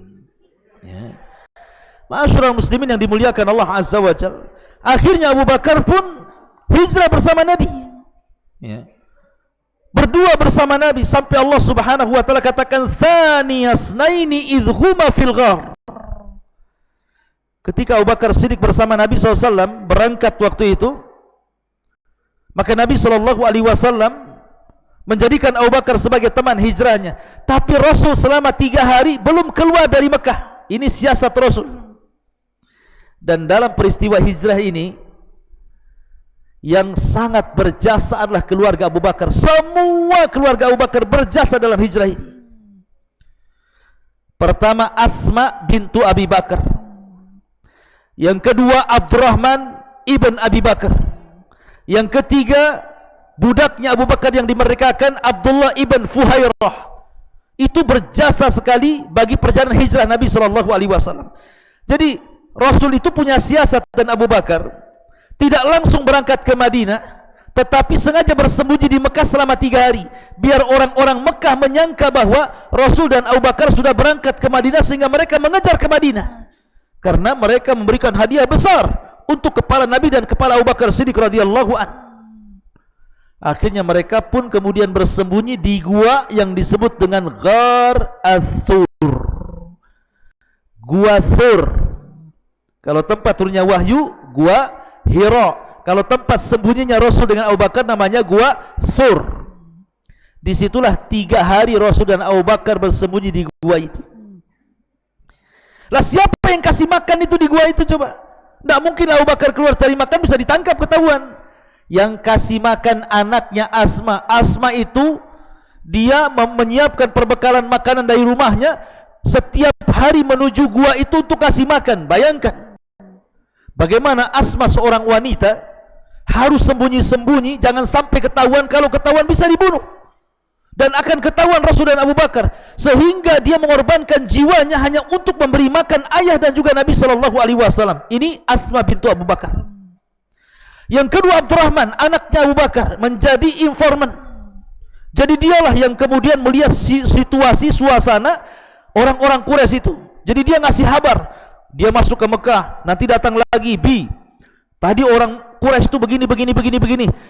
Ma'asyiral muslimin yang dimuliakan Allah Azza wa Jalla. Akhirnya Abu Bakar pun hijrah bersama Nabi ya. Berdua bersama Nabi sampai Allah Subhanahu wa taala katakan tsaniyasnaini idh huma fil ghar. Ketika Abu Bakar Siddiq bersama Nabi SAW berangkat waktu itu, maka Nabi SAW menjadikan Abu Bakar sebagai teman hijrahnya. Tapi Rasul selama 3 hari belum keluar dari Mekah. Ini siasat Rasul. Dan dalam peristiwa hijrah ini, yang sangat berjasa adalah keluarga Abu Bakar. Semua keluarga Abu Bakar berjasa dalam hijrah ini. Pertama Asma bintu Abi Bakar. Yang kedua Abdurrahman ibn Abi Bakar. Yang ketiga budaknya Abu Bakar yang dimerdekakan, Abdullah ibn Fuhairah. Itu berjasa sekali bagi perjalanan hijrah Nabi SAW. Jadi Rasul itu punya siasat, dan Abu Bakar tidak langsung berangkat ke Madinah, tetapi sengaja bersembunyi di Mekah selama 3 hari, biar orang-orang Mekah menyangka bahwa Rasul dan Abu Bakar sudah berangkat ke Madinah, sehingga mereka mengejar ke Madinah. Karena mereka memberikan hadiah besar untuk kepala Nabi dan kepala Abu Bakar Siddiq radhiyallahu an. Akhirnya mereka pun kemudian bersembunyi di gua yang disebut dengan Ghar Ats-Tsur. Gua Tsur. Kalau tempat turunnya wahyu, gua Hira. Kalau tempat sembunyinya Rasul dengan Abu Bakar namanya gua Tsur. Disitulah 3 hari Rasul dan Abu Bakar bersembunyi di gua itu. Lah siapa yang kasih makan itu di gua itu coba? Tidak mungkin Abu Bakar keluar cari makan bisa ditangkap, ketahuan. Yang kasih makan anaknya Asma. Asma itu dia menyiapkan perbekalan makanan dari rumahnya setiap hari menuju gua itu untuk kasih makan. Bayangkan bagaimana Asma seorang wanita harus sembunyi-sembunyi, jangan sampai ketahuan. Kalau ketahuan bisa dibunuh dan akan ketahuan Rasul dan Abu Bakar, sehingga dia mengorbankan jiwanya hanya untuk memberi makan ayah dan juga Nabi SAW. Ini Asma bintu Abu Bakar. Yang kedua Abdurrahman, anaknya Abu Bakar, menjadi informan. Jadi dialah yang kemudian melihat situasi, suasana orang-orang Quraisy itu. Jadi dia ngasih kabar, dia masuk ke Mekah, nanti datang lagi Bi. Tadi orang Quraisy itu begini.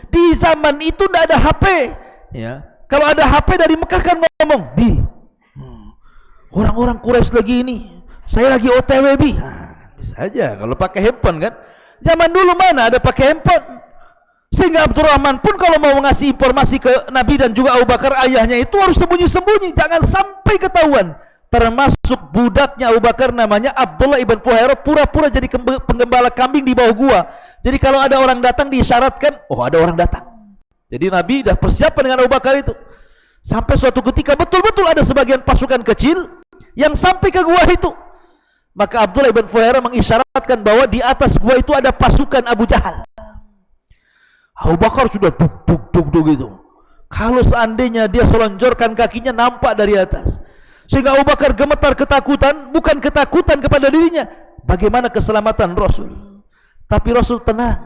Di zaman itu tidak ada HP. Ya. Kalau ada HP dari Mekah kan ngomong, Bi, orang-orang Quraisy lagi ini, saya lagi OTW Bi. Bisa aja kalau pakai handphone kan. Zaman dulu mana ada pakai handphone. Sehingga Abdurrahman pun kalau mau ngasih informasi ke Nabi dan juga Abu Bakar ayahnya itu harus sembunyi-sembunyi, jangan sampai ketahuan. Termasuk budaknya Abu Bakar namanya Abdullah ibn Fuhairah, pura-pura jadi penggembala kambing di bawah gua. Jadi kalau ada orang datang diisyaratkan, oh ada orang datang. Jadi Nabi dah persiapan dengan Abu Bakar itu. Sampai suatu ketika betul-betul ada sebagian pasukan kecil yang sampai ke gua itu. Maka Abdullah ibn Fuhairah mengisyaratkan bahwa di atas gua itu ada pasukan Abu Jahal. Abu Bakar sudah duk gitu. Kalau seandainya dia selonjorkan kakinya nampak dari atas, sehingga Abu Bakar gemetar ketakutan, bukan ketakutan kepada dirinya, bagaimana keselamatan Rasul. Tapi Rasul tenang,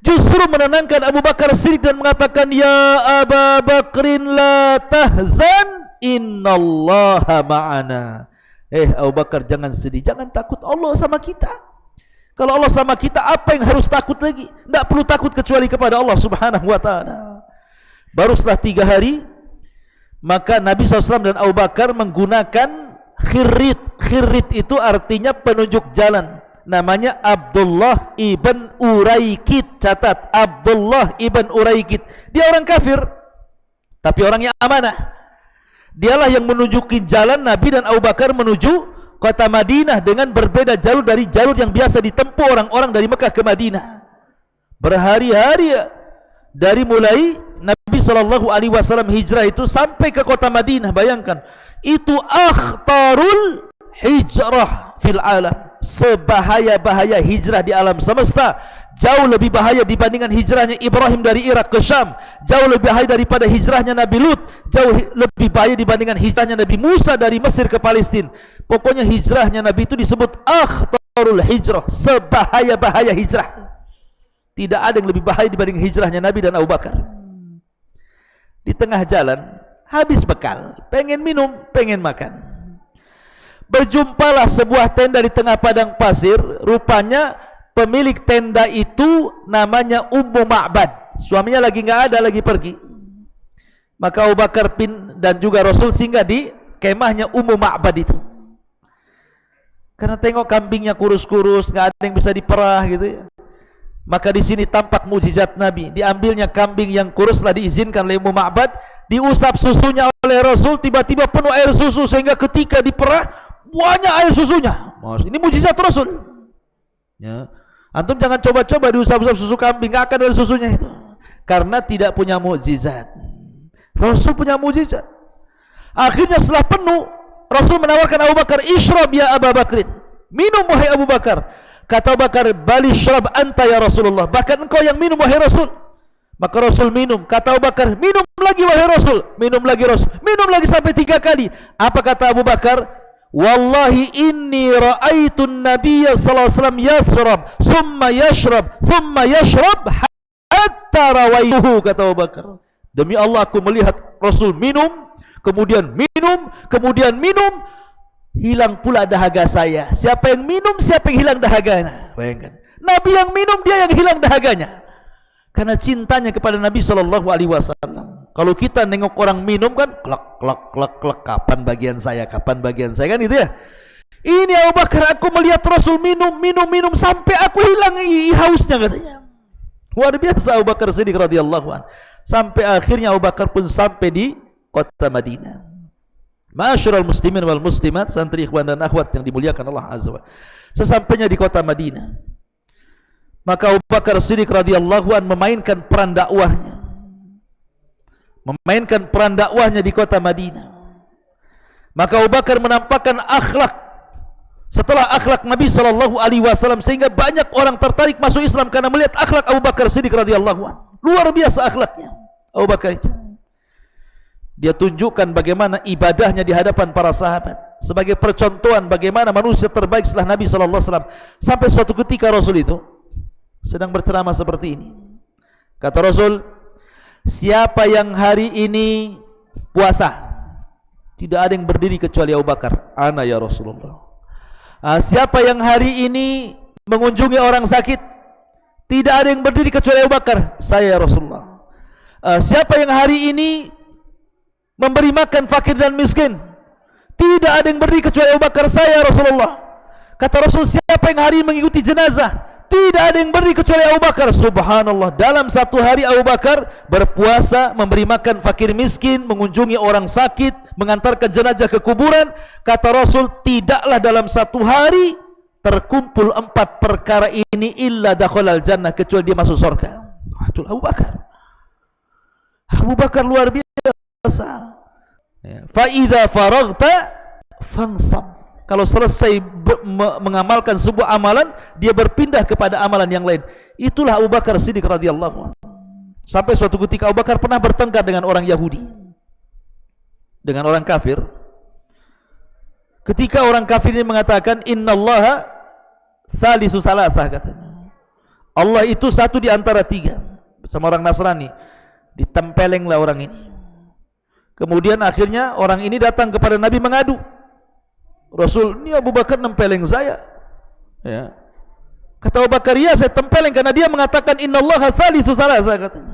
justru menenangkan Abu Bakar Siddiq dan mengatakan, ya Abu Bakrin la tahzan, innallaha ma'ana. Abu Bakar jangan sedih, jangan takut, Allah sama kita. Kalau Allah sama kita, apa yang harus takut lagi? Tidak perlu takut kecuali kepada Allah subhanahu wa ta'ala. Baru setelah 3 hari, maka Nabi SAW dan Abu Bakar menggunakan khirrit. Khirrit itu artinya penunjuk jalan. Namanya Abdullah ibn Uraikid. Catat, Abdullah ibn Uraikid. Dia orang kafir, tapi orang yang amanah. Dialah yang menunjuki jalan Nabi dan Abu Bakar menuju kota Madinah dengan berbeda jalur dari jalur yang biasa ditempuh orang-orang dari Mekah ke Madinah. Berhari-hari dari mulai Nabi SAW hijrah itu sampai ke kota Madinah. Bayangkan, itu akhtarul hijrah fil alam. Sebahaya-bahaya hijrah di alam semesta. Jauh lebih bahaya dibandingkan hijrahnya Ibrahim dari Irak ke Syam. Jauh lebih bahaya daripada hijrahnya Nabi Lut. Jauh lebih bahaya dibandingkan hijrahnya Nabi Musa dari Mesir ke Palestina. Pokoknya hijrahnya Nabi itu disebut akhtarul hijrah. Sebahaya-bahaya hijrah. Tidak ada yang lebih bahaya dibanding hijrahnya Nabi dan Abu Bakar. Di tengah jalan habis bekal, pengen minum, pengen makan. Berjumpalah sebuah tenda di tengah padang pasir. Rupanya pemilik tenda itu namanya Ummu Ma'bad. Suaminya lagi nggak ada, lagi pergi. Maka Abu Bakar dan juga Rasul singgah di kemahnya Ummu Ma'bad itu. Karena tengok kambingnya kurus-kurus, nggak ada yang bisa diperah gitu ya. Maka di sini tampak mujizat Nabi. Diambilnya kambing yang kurus, telah diizinkan oleh Ummu Ma'bad, diusap susunya oleh Rasul, tiba-tiba penuh air susu sehingga ketika diperah banyak air susunya. Ini mujizat Rasul. Ya. Antum jangan coba-coba diusap-usap susu kambing, nggak akan ada susunya itu. Karena tidak punya mukjizat. Rasul punya mukjizat. Akhirnya setelah penuh, Rasul menawarkan Abu Bakar, "Ishrab ya Abu Bakrin." Minum wahai Abu Bakar. Kata Abu Bakar, "Bal ishrab anta ya Rasulullah." Bahkan engkau yang minum wahai Rasul. Maka Rasul minum. Kata Abu Bakar, "Minum lagi wahai Rasul." Minum lagi Rasul. Minum lagi sampai 3 kali. Apa kata Abu Bakar? "Wallahi inni ra'aitu an-nabiyya sallallahu alaihi wasallam yashrab, thumma yashrab hatta rawaituhu." Kata Abu Bakar, "Demi Allah aku melihat Rasul minum, kemudian hilang pula dahaga saya." Siapa yang minum, siapa yang hilang dahaganya. Bayangkan. Nabi yang minum, dia yang hilang dahaganya. Karena cintanya kepada Nabi SAW. Kalau kita nengok orang minum kan, klek, klek, klek, klek, kapan bagian saya kan itu ya. Ini Abu Bakar, aku melihat Rasul minum sampai aku hilang hausnya katanya. Luar biasa Abu Bakar Siddiq radhiyallahu anhu. Sampai akhirnya Abu Bakar pun sampai di kota Madinah. Ma'asyiral muslimin wal muslimat, santri ikhwan dan akhwat yang dimuliakan Allah Azza wa Jalla. Sesampainya di kota Madinah, maka Abu Bakar Siddiq radhiyallahu anhu memainkan peran dakwahnya di kota Madinah. Maka Abu Bakar menampakkan akhlak setelah akhlak Nabi SAW, sehingga banyak orang tertarik masuk Islam karena melihat akhlak Abu Bakar Siddiq radhiyallahu anhu. Luar biasa akhlaknya Abu Bakar itu. Dia tunjukkan bagaimana ibadahnya di hadapan para sahabat sebagai percontohan bagaimana manusia terbaik setelah Nabi SAW. Sampai suatu ketika Rasul itu sedang berceramah seperti ini. Kata Rasul, siapa yang hari ini puasa, tidak ada yang berdiri kecuali Abu Bakar. Ana ya Rasulullah. Siapa yang hari ini mengunjungi orang sakit, tidak ada yang berdiri kecuali Abu Bakar. Saya ya Rasulullah. Siapa yang hari ini memberi makan fakir dan miskin, tidak ada yang berdiri kecuali Abu Bakar. Saya ya Rasulullah. Kata Rasul, siapa yang hari ini mengikuti jenazah, tidak ada yang berdiri kecuali Abu Bakar. Subhanallah, dalam satu hari Abu Bakar berpuasa, memberi makan fakir miskin, mengunjungi orang sakit, mengantarkan jenazah ke kuburan. Kata Rasul, tidaklah dalam satu hari terkumpul 4 perkara ini illa dakhalal jannah, kecuali dia masuk surga. Itu Abu Bakar. Abu Bakar luar biasa. Fa idza faraghta fansab. Kalau selesai mengamalkan sebuah amalan, dia berpindah kepada amalan yang lain. Itulah Abu Bakar Siddiq radhiyallahu anhu. Sampai suatu ketika Abu Bakar pernah bertengkar dengan orang Yahudi, dengan orang kafir. Ketika orang kafir ini mengatakan innallaha salisu salasah, katanya Allah itu satu di antara 3. Sama orang Nasrani, ditempelenglah orang ini. Kemudian akhirnya orang ini datang kepada Nabi mengadu, Rasul, ini Abu Bakar nempeleng saya. Ya. Kata Abu Bakar, ya saya tempeleng karena dia mengatakan innallaha salisu salasah, katanya.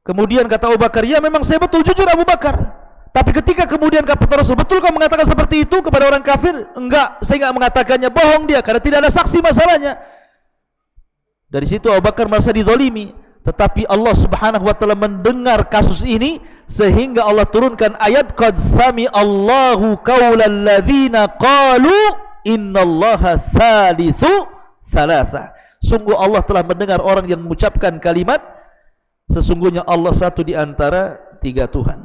Kemudian kata Abu Bakar, ya memang saya betul, jujur Abu Bakar. Tapi ketika kemudian kata Rasul, betul kau mengatakan seperti itu kepada orang kafir? Enggak, saya enggak mengatakannya, bohong dia karena tidak ada saksi masalahnya. Dari situ Abu Bakar merasa dizalimi. Tetapi Allah Subhanahu wa taala mendengar kasus ini sehingga Allah turunkan ayat qad sami Allahu qaulal ladzina qalu innallaha salisu salasa. Sungguh Allah telah mendengar orang yang mengucapkan kalimat sesungguhnya Allah satu di antara 3 Tuhan.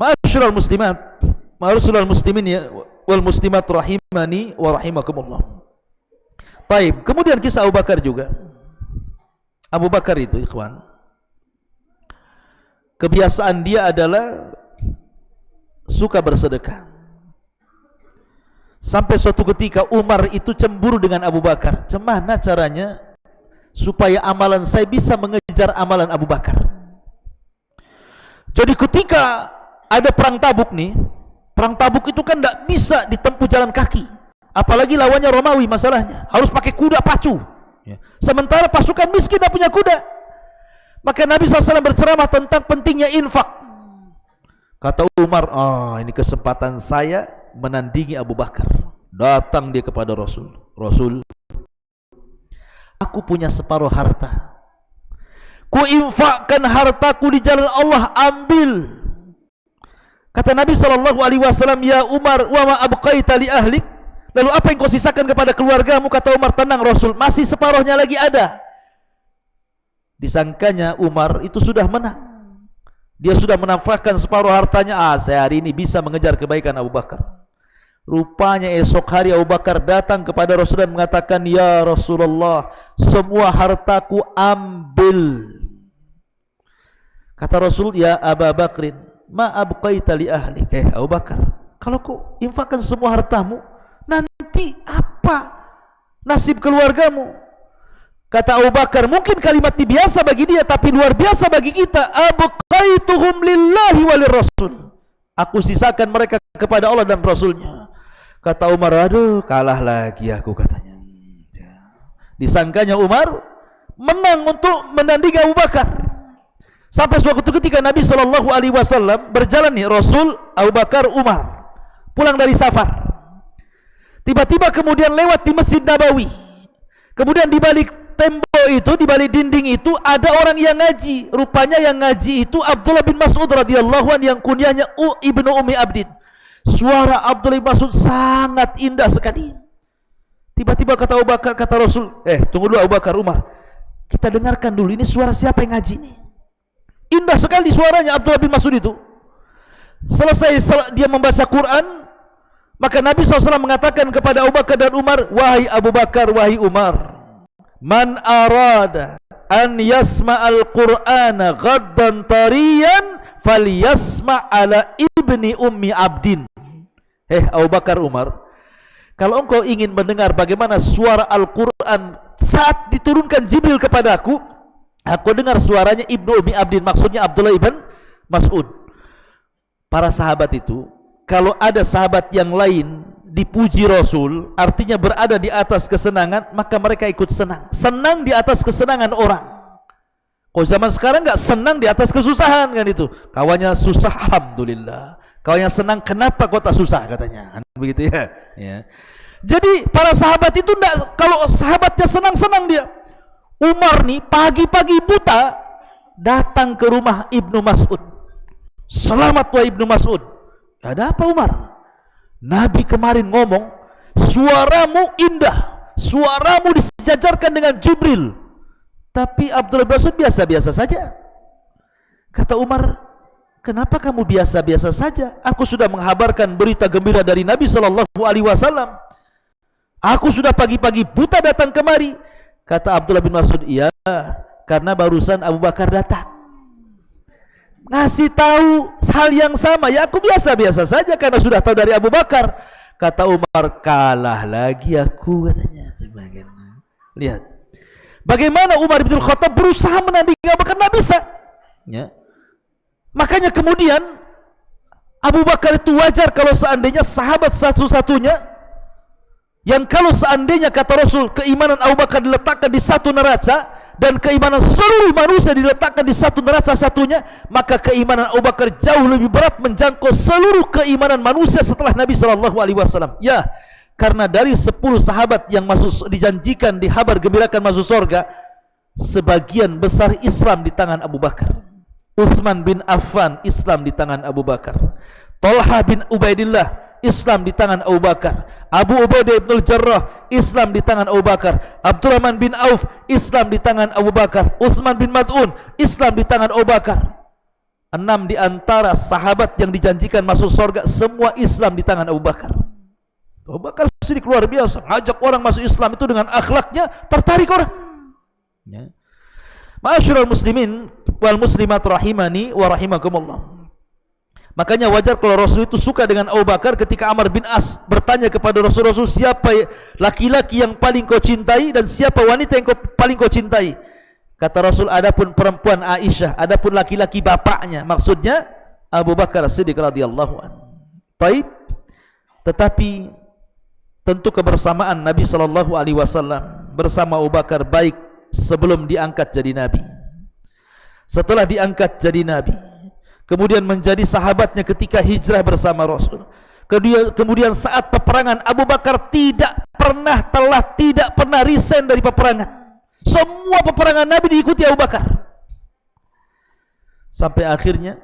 Ma'asyiral muslimat, ma'asyiral muslimin wal muslimat rahimani wa rahimakumullah. Baik, kemudian kisah Abu Bakar juga. Abu Bakar itu ikhwan, kebiasaan dia adalah suka bersedekah. Sampai suatu ketika Umar itu cemburu dengan Abu Bakar. Gimana caranya supaya amalan saya bisa mengejar amalan Abu Bakar? Jadi ketika ada perang Tabuk nih, perang Tabuk itu kan tidak bisa ditempuh jalan kaki, apalagi lawannya Romawi, masalahnya harus pakai kuda pacu. Sementara pasukan miskin tidak punya kuda. Maka Nabi SAW berceramah tentang pentingnya infak. Kata Umar, ini kesempatan saya menandingi Abu Bakar. Datang dia kepada Rasul. Rasul, aku punya separuh harta, ku infakkan hartaku di jalan Allah, ambil. Kata Nabi SAW, ya Umar, wa ma abqaita li ahlik, lalu apa yang kau sisakan kepada keluargamu? Kata Umar, tenang Rasul, masih separuhnya lagi ada. Disangkanya Umar itu sudah menang, dia sudah menafkahkan separuh hartanya. Saya hari ini bisa mengejar kebaikan Abu Bakar. Rupanya esok hari Abu Bakar datang kepada Rasul dan mengatakan, ya Rasulullah, semua hartaku ambil. Kata Rasul, ya Abu Bakrin, ma abqaita li ahlik. Abu Bakar, kalau kau infakkan semua hartamu, nanti apa nasib keluargamu? Kata Abu Bakar, mungkin kalimat ini biasa bagi dia, tapi luar biasa bagi kita. Abqaituhum lillahi walirrasul, aku sisakan mereka kepada Allah dan Rasulnya. Kata Umar, aduh kalah lagi aku, katanya. Disangkanya Umar menang untuk menandingi Abu Bakar. Sampai suatu ketika Nabi SAW berjalan nih, Rasul, Abu Bakar, Umar pulang dari safar. Tiba-tiba kemudian lewat di Masjid Nabawi. Kemudian di balik tembok itu, di balik dinding itu ada orang yang ngaji. Rupanya yang ngaji itu Abdullah bin Mas'ud radhiyallahu anhu yang kunyahnya Ibnu Ummi Abdin. Suara Abdullah bin Mas'ud sangat indah sekali. Tiba-tiba kata Abu Bakar, kata Rasul, tunggu dulu Abu Bakar, Umar, kita dengarkan dulu, ini suara siapa yang ngaji ini? Indah sekali suaranya Abdullah bin Mas'ud itu. Selesai dia membaca Quran, maka Nabi SAW mengatakan kepada Abu Bakar dan Umar, wahai Abu Bakar, wahai Umar, man arada an yasma'al Qur'ana ghaddan tariyan falyasma' ala ibni Ummi Abdin. Abu Bakar, Umar, kalau engkau ingin mendengar bagaimana suara Al-Quran saat diturunkan Jibril kepadaku, aku dengar suaranya Ibnu Ummi Abdin, maksudnya Abdullah ibn Mas'ud. Para sahabat itu, kalau ada sahabat yang lain dipuji Rasul, artinya berada di atas kesenangan, maka mereka ikut senang. Senang di atas kesenangan orang. Kalau zaman sekarang enggak senang di atas kesusahan kan itu. Kawannya susah, alhamdulillah. Kawannya senang, kenapa kau tak susah katanya. Begitu ya. Jadi para sahabat itu enggak, kalau sahabatnya senang-senang dia. Umar nih pagi-pagi buta datang ke rumah Ibnu Mas'ud. Selamat wahai Ibnu Mas'ud. Ada apa Umar? Nabi kemarin ngomong, suaramu indah, suaramu disejajarkan dengan Jibril. Tapi Abdullah bin Mas'ud biasa-biasa saja. Kata Umar, kenapa kamu biasa-biasa saja? Aku sudah menghabarkan berita gembira dari Nabi SAW. Aku sudah pagi-pagi buta datang kemari. Kata Abdullah bin Mas'ud, iya, karena barusan Abu Bakar datang ngasih tahu hal yang sama. Ya aku biasa-biasa saja karena sudah tahu dari Abu Bakar. Kata Umar, kalah lagi aku katanya. Lihat bagaimana Umar bin Khattab berusaha menandingi Abu Bakar, tidak bisa ya. Makanya kemudian Abu Bakar itu wajar kalau seandainya sahabat satu-satunya yang kalau seandainya kata Rasul keimanan Abu Bakar diletakkan di satu neraca dan keimanan seluruh manusia diletakkan di satu neraca satunya, maka keimanan Abu Bakar jauh lebih berat menjangkau seluruh keimanan manusia setelah Nabi SAW. Ya, karena dari 10 sahabat yang masuk dijanjikan dihabar gembirakan masuk surga, sebagian besar Islam di tangan Abu Bakar. Utsman bin Affan Islam di tangan Abu Bakar. Talha bin Ubaidillah Islam di tangan Abu Bakar. Abu Ubaidah ibn Jarrah Islam di tangan Abu Bakar. Abdurrahman bin Auf Islam di tangan Abu Bakar. Utsman bin Mad'un Islam di tangan Abu Bakar. 6 di antara sahabat yang dijanjikan masuk surga semua Islam di tangan Abu Bakar. Abu Bakar sedikit luar biasa, ngajak orang masuk Islam itu dengan akhlaknya tertarik orang ya. Ma'asyiral muslimin wal muslimat rahimani wa rahimakumullah. Makanya wajar kalau Rasul itu suka dengan Abu Bakar. Ketika Amr bin As bertanya kepada Rasul, siapa laki-laki yang paling kau cintai dan siapa wanita yang paling kau cintai? Kata Rasul, adapun perempuan Aisyah, adapun laki-laki bapaknya, maksudnya Abu Bakar Siddiq radhiyallahu anhu. Baik. Tetapi tentu kebersamaan Nabi SAW bersama Abu Bakar baik sebelum diangkat jadi Nabi, setelah diangkat jadi Nabi, kemudian menjadi sahabatnya ketika hijrah bersama Rasul. Kemudian saat peperangan, Abu Bakar tidak pernah resign dari peperangan. Semua peperangan Nabi diikuti Abu Bakar. Sampai akhirnya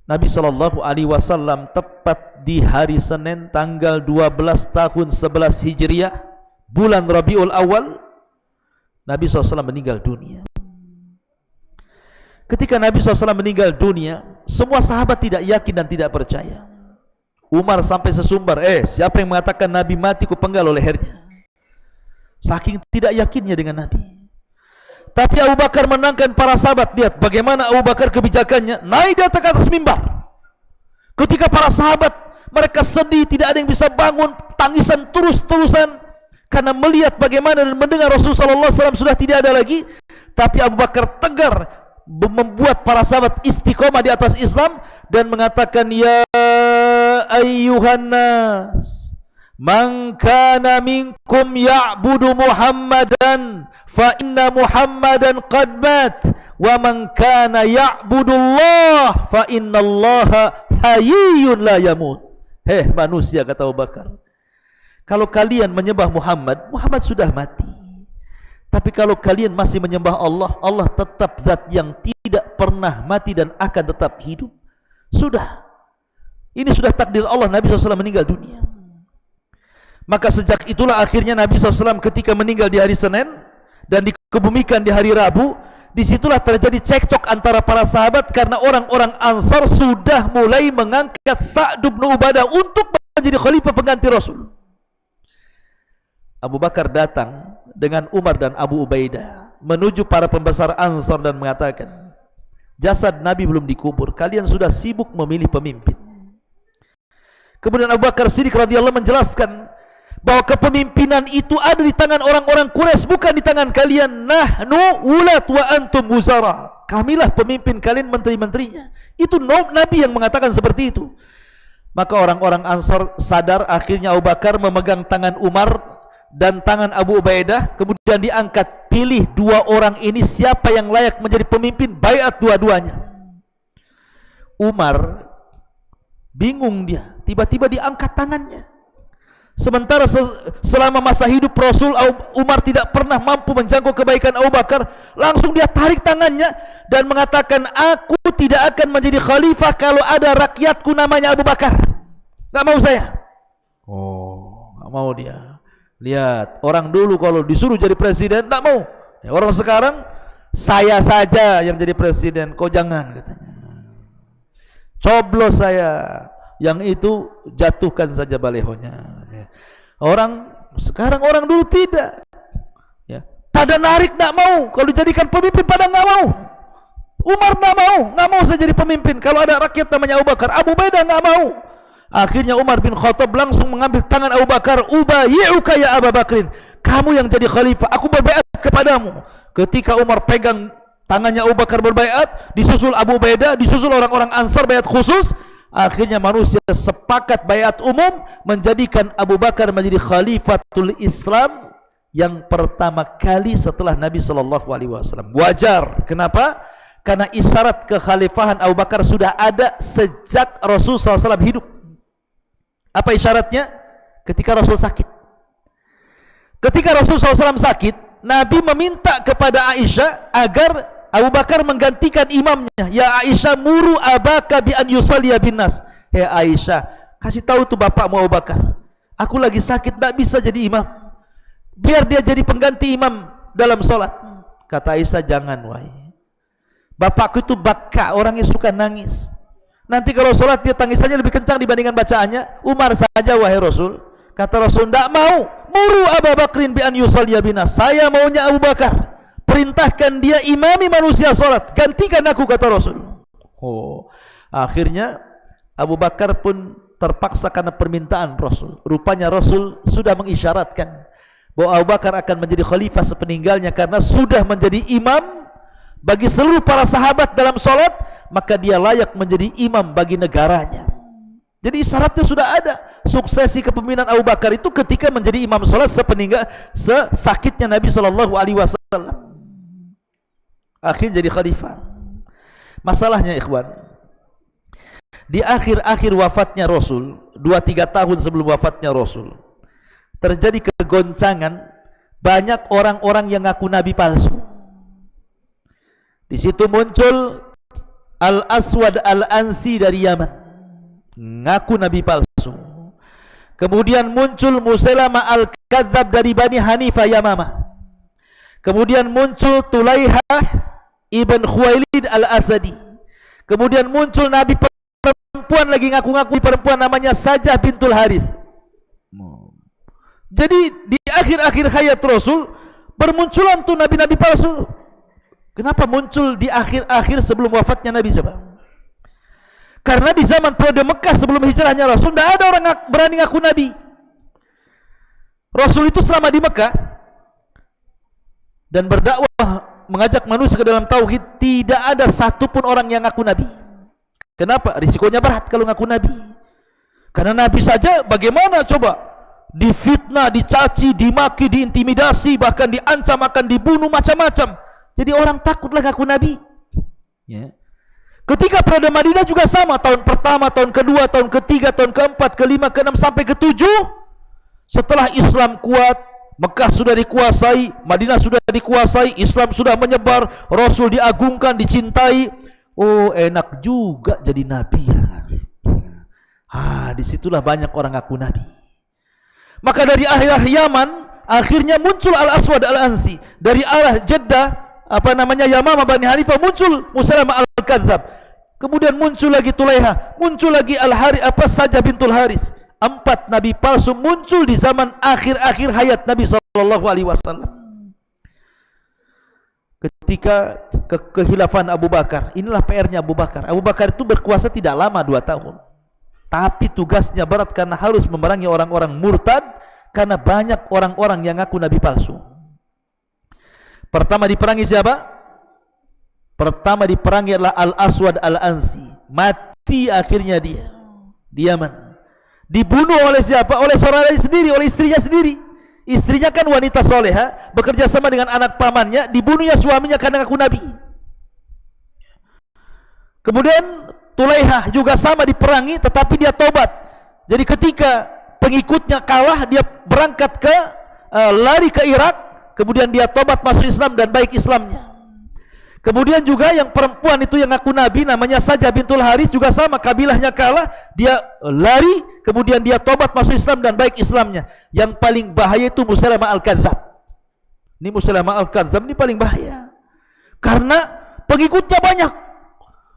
Nabi SAW tepat di hari Senin tanggal 12 tahun 11 Hijriah, bulan Rabiul Awal, Nabi SAW meninggal dunia. Ketika Nabi SAW meninggal dunia, semua sahabat tidak yakin dan tidak percaya. Umar sampai sesumbar, siapa yang mengatakan Nabi mati ku penggal lehernya? Saking tidak yakinnya dengan Nabi. Tapi Abu Bakar menangkan para sahabat. Lihat bagaimana Abu Bakar kebijakannya, naik di atas mimbar. Ketika para sahabat mereka sedih, tidak ada yang bisa bangun, tangisan terus-terusan karena melihat bagaimana dan mendengar Rasulullah SAW sudah tidak ada lagi. Tapi Abu Bakar tegar membuat para sahabat istiqomah di atas Islam dan mengatakan, ya ayyuhan nas, Man kana minkum ya'budu Muhammadan fa inna Muhammadan qad mat wa man kana ya'budu Allah fa inna Allah hayyun la yamut. Manusia, kata Abu Bakar, kalau kalian menyembah Muhammad, Muhammad sudah mati. Tapi kalau kalian masih menyembah Allah, Allah tetap zat yang tidak pernah mati dan akan tetap hidup. Sudah, ini sudah takdir Allah. Nabi SAW meninggal dunia. Maka sejak itulah akhirnya Nabi SAW ketika meninggal di hari Senin dan dikebumikan di hari Rabu, disitulah terjadi cekcok antara para sahabat karena orang-orang Ansar sudah mulai mengangkat Sa'd bin Ubadah untuk menjadi khalifah pengganti Rasul. Abu Bakar datang dengan Umar dan Abu Ubaidah menuju para pembesar Ansar dan mengatakan, jasad Nabi belum dikubur, kalian sudah sibuk memilih pemimpin. Kemudian Abu Bakar Siddiq radhiyallahu menjelaskan bahwa kepemimpinan itu ada di tangan orang-orang Quraisy, bukan di tangan kalian. Nahnu ulat wa antum wuzara. Kamilah pemimpin, kalian menteri-menterinya. Itu Nabi yang mengatakan seperti itu. Maka orang-orang Ansar sadar. Akhirnya Abu Bakar memegang tangan Umar dan tangan Abu Ubaidah, kemudian diangkat, pilih dua orang ini siapa yang layak menjadi pemimpin, baiat dua-duanya. Umar bingung, dia tiba-tiba diangkat tangannya. Sementara selama masa hidup Rasul, Umar tidak pernah mampu menjangkau kebaikan Abu Bakar. Langsung dia tarik tangannya dan mengatakan, aku tidak akan menjadi khalifah kalau ada rakyatku namanya Abu Bakar. Gak mau saya. Gak mau dia. Lihat, orang dulu kalau disuruh jadi presiden gak mau. Orang sekarang, saya saja yang jadi presiden, kau jangan, katanya. Coblos saya, yang itu jatuhkan saja balehonya. Orang sekarang, orang dulu tidak, ya. Pada narik tidak mau, kalau dijadikan pemimpin pada nggak mau. Umar nggak mau saya jadi pemimpin kalau ada rakyat namanya Abu Bakar. Abu Ubaidah nggak mau. Akhirnya Umar bin Khattab langsung mengambil tangan Abu Bakar. Ubayyi'uka ya Abu Bakrin, kamu yang jadi khalifah, aku berbaiat kepadamu. Ketika Umar pegang tangannya Abu Bakar berbaiat, disusul Abu Ubaidah, disusul orang-orang Ansar baiat khusus. Akhirnya manusia sepakat baiat umum menjadikan Abu Bakar menjadi khalifatul Islam yang pertama kali setelah Nabi SAW. Wajar. Kenapa? Karena isyarat kekhalifahan Abu Bakar sudah ada sejak Rasul SAW hidup. Apa isyaratnya? Ketika Rasul sakit. Ketika Rasul SAW sakit, Nabi meminta kepada Aisyah agar Abu Bakar menggantikan imamnya. Ya Aisyah, muru abaka bi an yusalliya bin nas. Aisyah, kasih tahu tuh bapakmu Abu Bakar, aku lagi sakit, tak bisa jadi imam, biar dia jadi pengganti imam dalam solat. Kata Aisyah, jangan wahai, bapakku itu baka, orangnya suka nangis. Nanti kalau solat dia tangisannya lebih kencang dibandingkan bacaannya. Umar saja wahai Rasul. Kata Rasul, tidak mau. Muru Abu Bakrin bi an yusalliya bin nas. Saya maunya Abu Bakar, perintahkan dia imami manusia solat, gantikan aku, kata Rasul. Akhirnya Abu Bakar pun terpaksa karena permintaan Rasul. Rupanya Rasul sudah mengisyaratkan bahwa Abu Bakar akan menjadi khalifah sepeninggalnya karena sudah menjadi imam bagi seluruh para sahabat dalam solat, maka dia layak menjadi imam bagi negaranya. Jadi syaratnya sudah ada. Suksesi kepemimpinan Abu Bakar itu ketika menjadi imam solat sesakitnya Nabi SAW. Akhirnya jadi khalifah. Masalahnya ikhwan, di akhir-akhir wafatnya Rasul, 2-3 tahun sebelum wafatnya Rasul, terjadi kegoncangan. Banyak orang-orang yang ngaku nabi palsu. Di situ muncul Al-Aswad Al-Ansi dari Yaman, ngaku nabi palsu. Kemudian muncul Musailamah Al-Kadzab dari Bani Hanifah Yamamah. Kemudian muncul Tulaihah Ibn Khuwailid Al-Asadi. Kemudian muncul nabi perempuan lagi ngaku-ngaku perempuan, namanya Sajah bintul Harith. Jadi di akhir-akhir hayat Rasul bermunculan tuh nabi-nabi palsu. Kenapa muncul di akhir-akhir sebelum wafatnya Nabi? Coba. Karena di zaman periode Mekah sebelum hijrahnya Rasul, tidak ada orang berani ngaku nabi. Rasul itu selama di Mekah dan berdakwah mengajak manusia ke dalam tauhid, tidak ada satupun orang yang ngaku nabi. Kenapa? Risikonya berat kalau ngaku nabi. Karena nabi saja bagaimana coba difitnah, dicaci, dimaki, diintimidasi, bahkan diancam akan dibunuh macam-macam. Jadi orang takutlah ngaku nabi. Ya. Ketika periode Madinah juga sama, tahun pertama, tahun kedua, tahun ketiga, tahun keempat, kelima, keenam sampai ketujuh. Setelah Islam kuat, Mekah sudah dikuasai, Madinah sudah dikuasai, Islam sudah menyebar, Rasul diagungkan, dicintai. Oh, enak juga jadi nabi. Disitulah banyak orang ngaku nabi. Maka dari arah Yaman akhirnya muncul Al-Aswad Al-Ansi. Dari arah Jeddah, Yamamah Bani Hanifah, muncul Musailamah Al-Kadzdzab. Kemudian muncul lagi Tulaiha, muncul lagi Sajah bintul Haris. 4 nabi palsu muncul di zaman akhir-akhir hayat Nabi SAW. Ketika kehilafan Abu Bakar, inilah PR-nya Abu Bakar. Abu Bakar itu berkuasa tidak lama, 2 tahun. Tapi tugasnya berat karena harus memerangi orang-orang murtad, karena banyak orang-orang yang ngaku nabi palsu. Pertama diperangi siapa? Pertama diperangi adalah Al-Aswad Al-Ansi. Mati akhirnya dia di Yaman. Dibunuh oleh siapa? Oleh saudaranya sendiri, oleh istrinya sendiri. Istrinya kan wanita soleha, bekerja sama dengan anak pamannya. Dibunuhnya suaminya karena ngaku nabi. Kemudian Tulaihah juga sama diperangi, tetapi dia tobat. Jadi ketika pengikutnya kalah, dia berangkat lari ke Irak. Kemudian dia tobat masuk Islam dan baik Islamnya. Kemudian juga yang perempuan itu yang ngaku nabi, namanya Sajah bintul Haris, juga sama, kabilahnya kalah, dia lari, kemudian dia tobat masuk Islam dan baik Islamnya. Yang paling bahaya itu Musailamah Al-Kadzdzab. Ini Musailamah Al-Kadzdzab ini paling bahaya, karena pengikutnya banyak.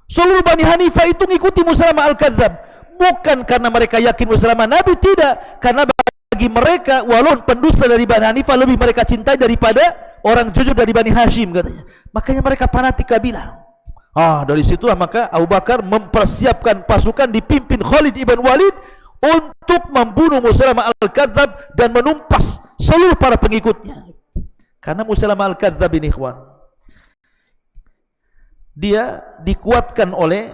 Seluruh Bani Hanifah itu mengikuti Musailamah Al-Kadzdzab, bukan karena mereka yakin Musailamah nabi, tidak, karena bagi mereka walaupun pendusta dari Bani Hanifah lebih mereka cintai daripada orang jujur dari Bani Hashim, katanya. Makanya mereka fanatik kabilah. Dari situlah maka Abu Bakar mempersiapkan pasukan dipimpin Khalid ibn Walid untuk membunuh Musailamah Al-Kadzdzab dan menumpas seluruh para pengikutnya. Karena Musailamah Al-Kadzdzab ini, ikhwan, dia dikuatkan oleh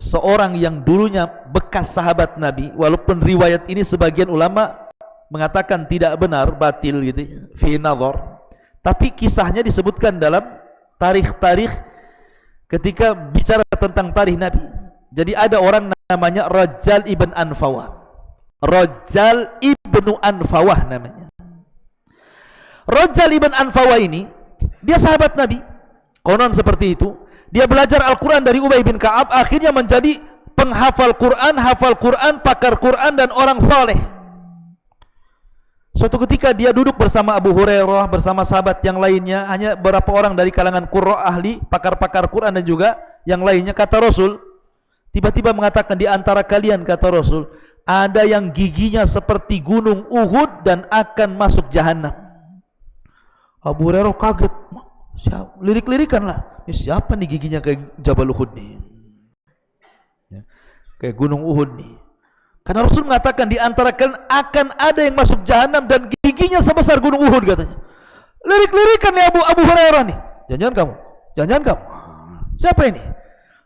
seorang yang dulunya bekas sahabat Nabi, walaupun riwayat ini sebagian ulama mengatakan tidak benar, batil gitu, fi nazar. Tapi kisahnya disebutkan dalam tarikh-tarikh ketika bicara tentang tarikh Nabi. Jadi ada orang namanya Rajal ibn Anfawah. Rajal ibnu Anfawah namanya. Rajal ibn Anfawah ini dia sahabat Nabi. Konon seperti itu. Dia belajar Al-Quran dari Ubay bin Ka'ab, akhirnya menjadi penghafal Quran, hafal Quran, pakar Quran, dan orang saleh. Suatu ketika dia duduk bersama Abu Hurairah, bersama sahabat yang lainnya, hanya beberapa orang dari kalangan qurra, ahli, pakar-pakar Quran dan juga yang lainnya. Kata Rasul, tiba-tiba mengatakan, di antara kalian, kata Rasul, ada yang giginya seperti gunung Uhud dan akan masuk jahanam. Abu Hurairah kaget, lirik-lirikan lah, siapa nih giginya kayak Jabal Uhud nih, kayak gunung Uhud nih. Karena Rasul mengatakan di antara kalian akan ada yang masuk jahanam dan giginya sebesar gunung Uhud, katanya. Lirik-lirikan nih Abu Hurairah nih. Jangan kamu, siapa ini?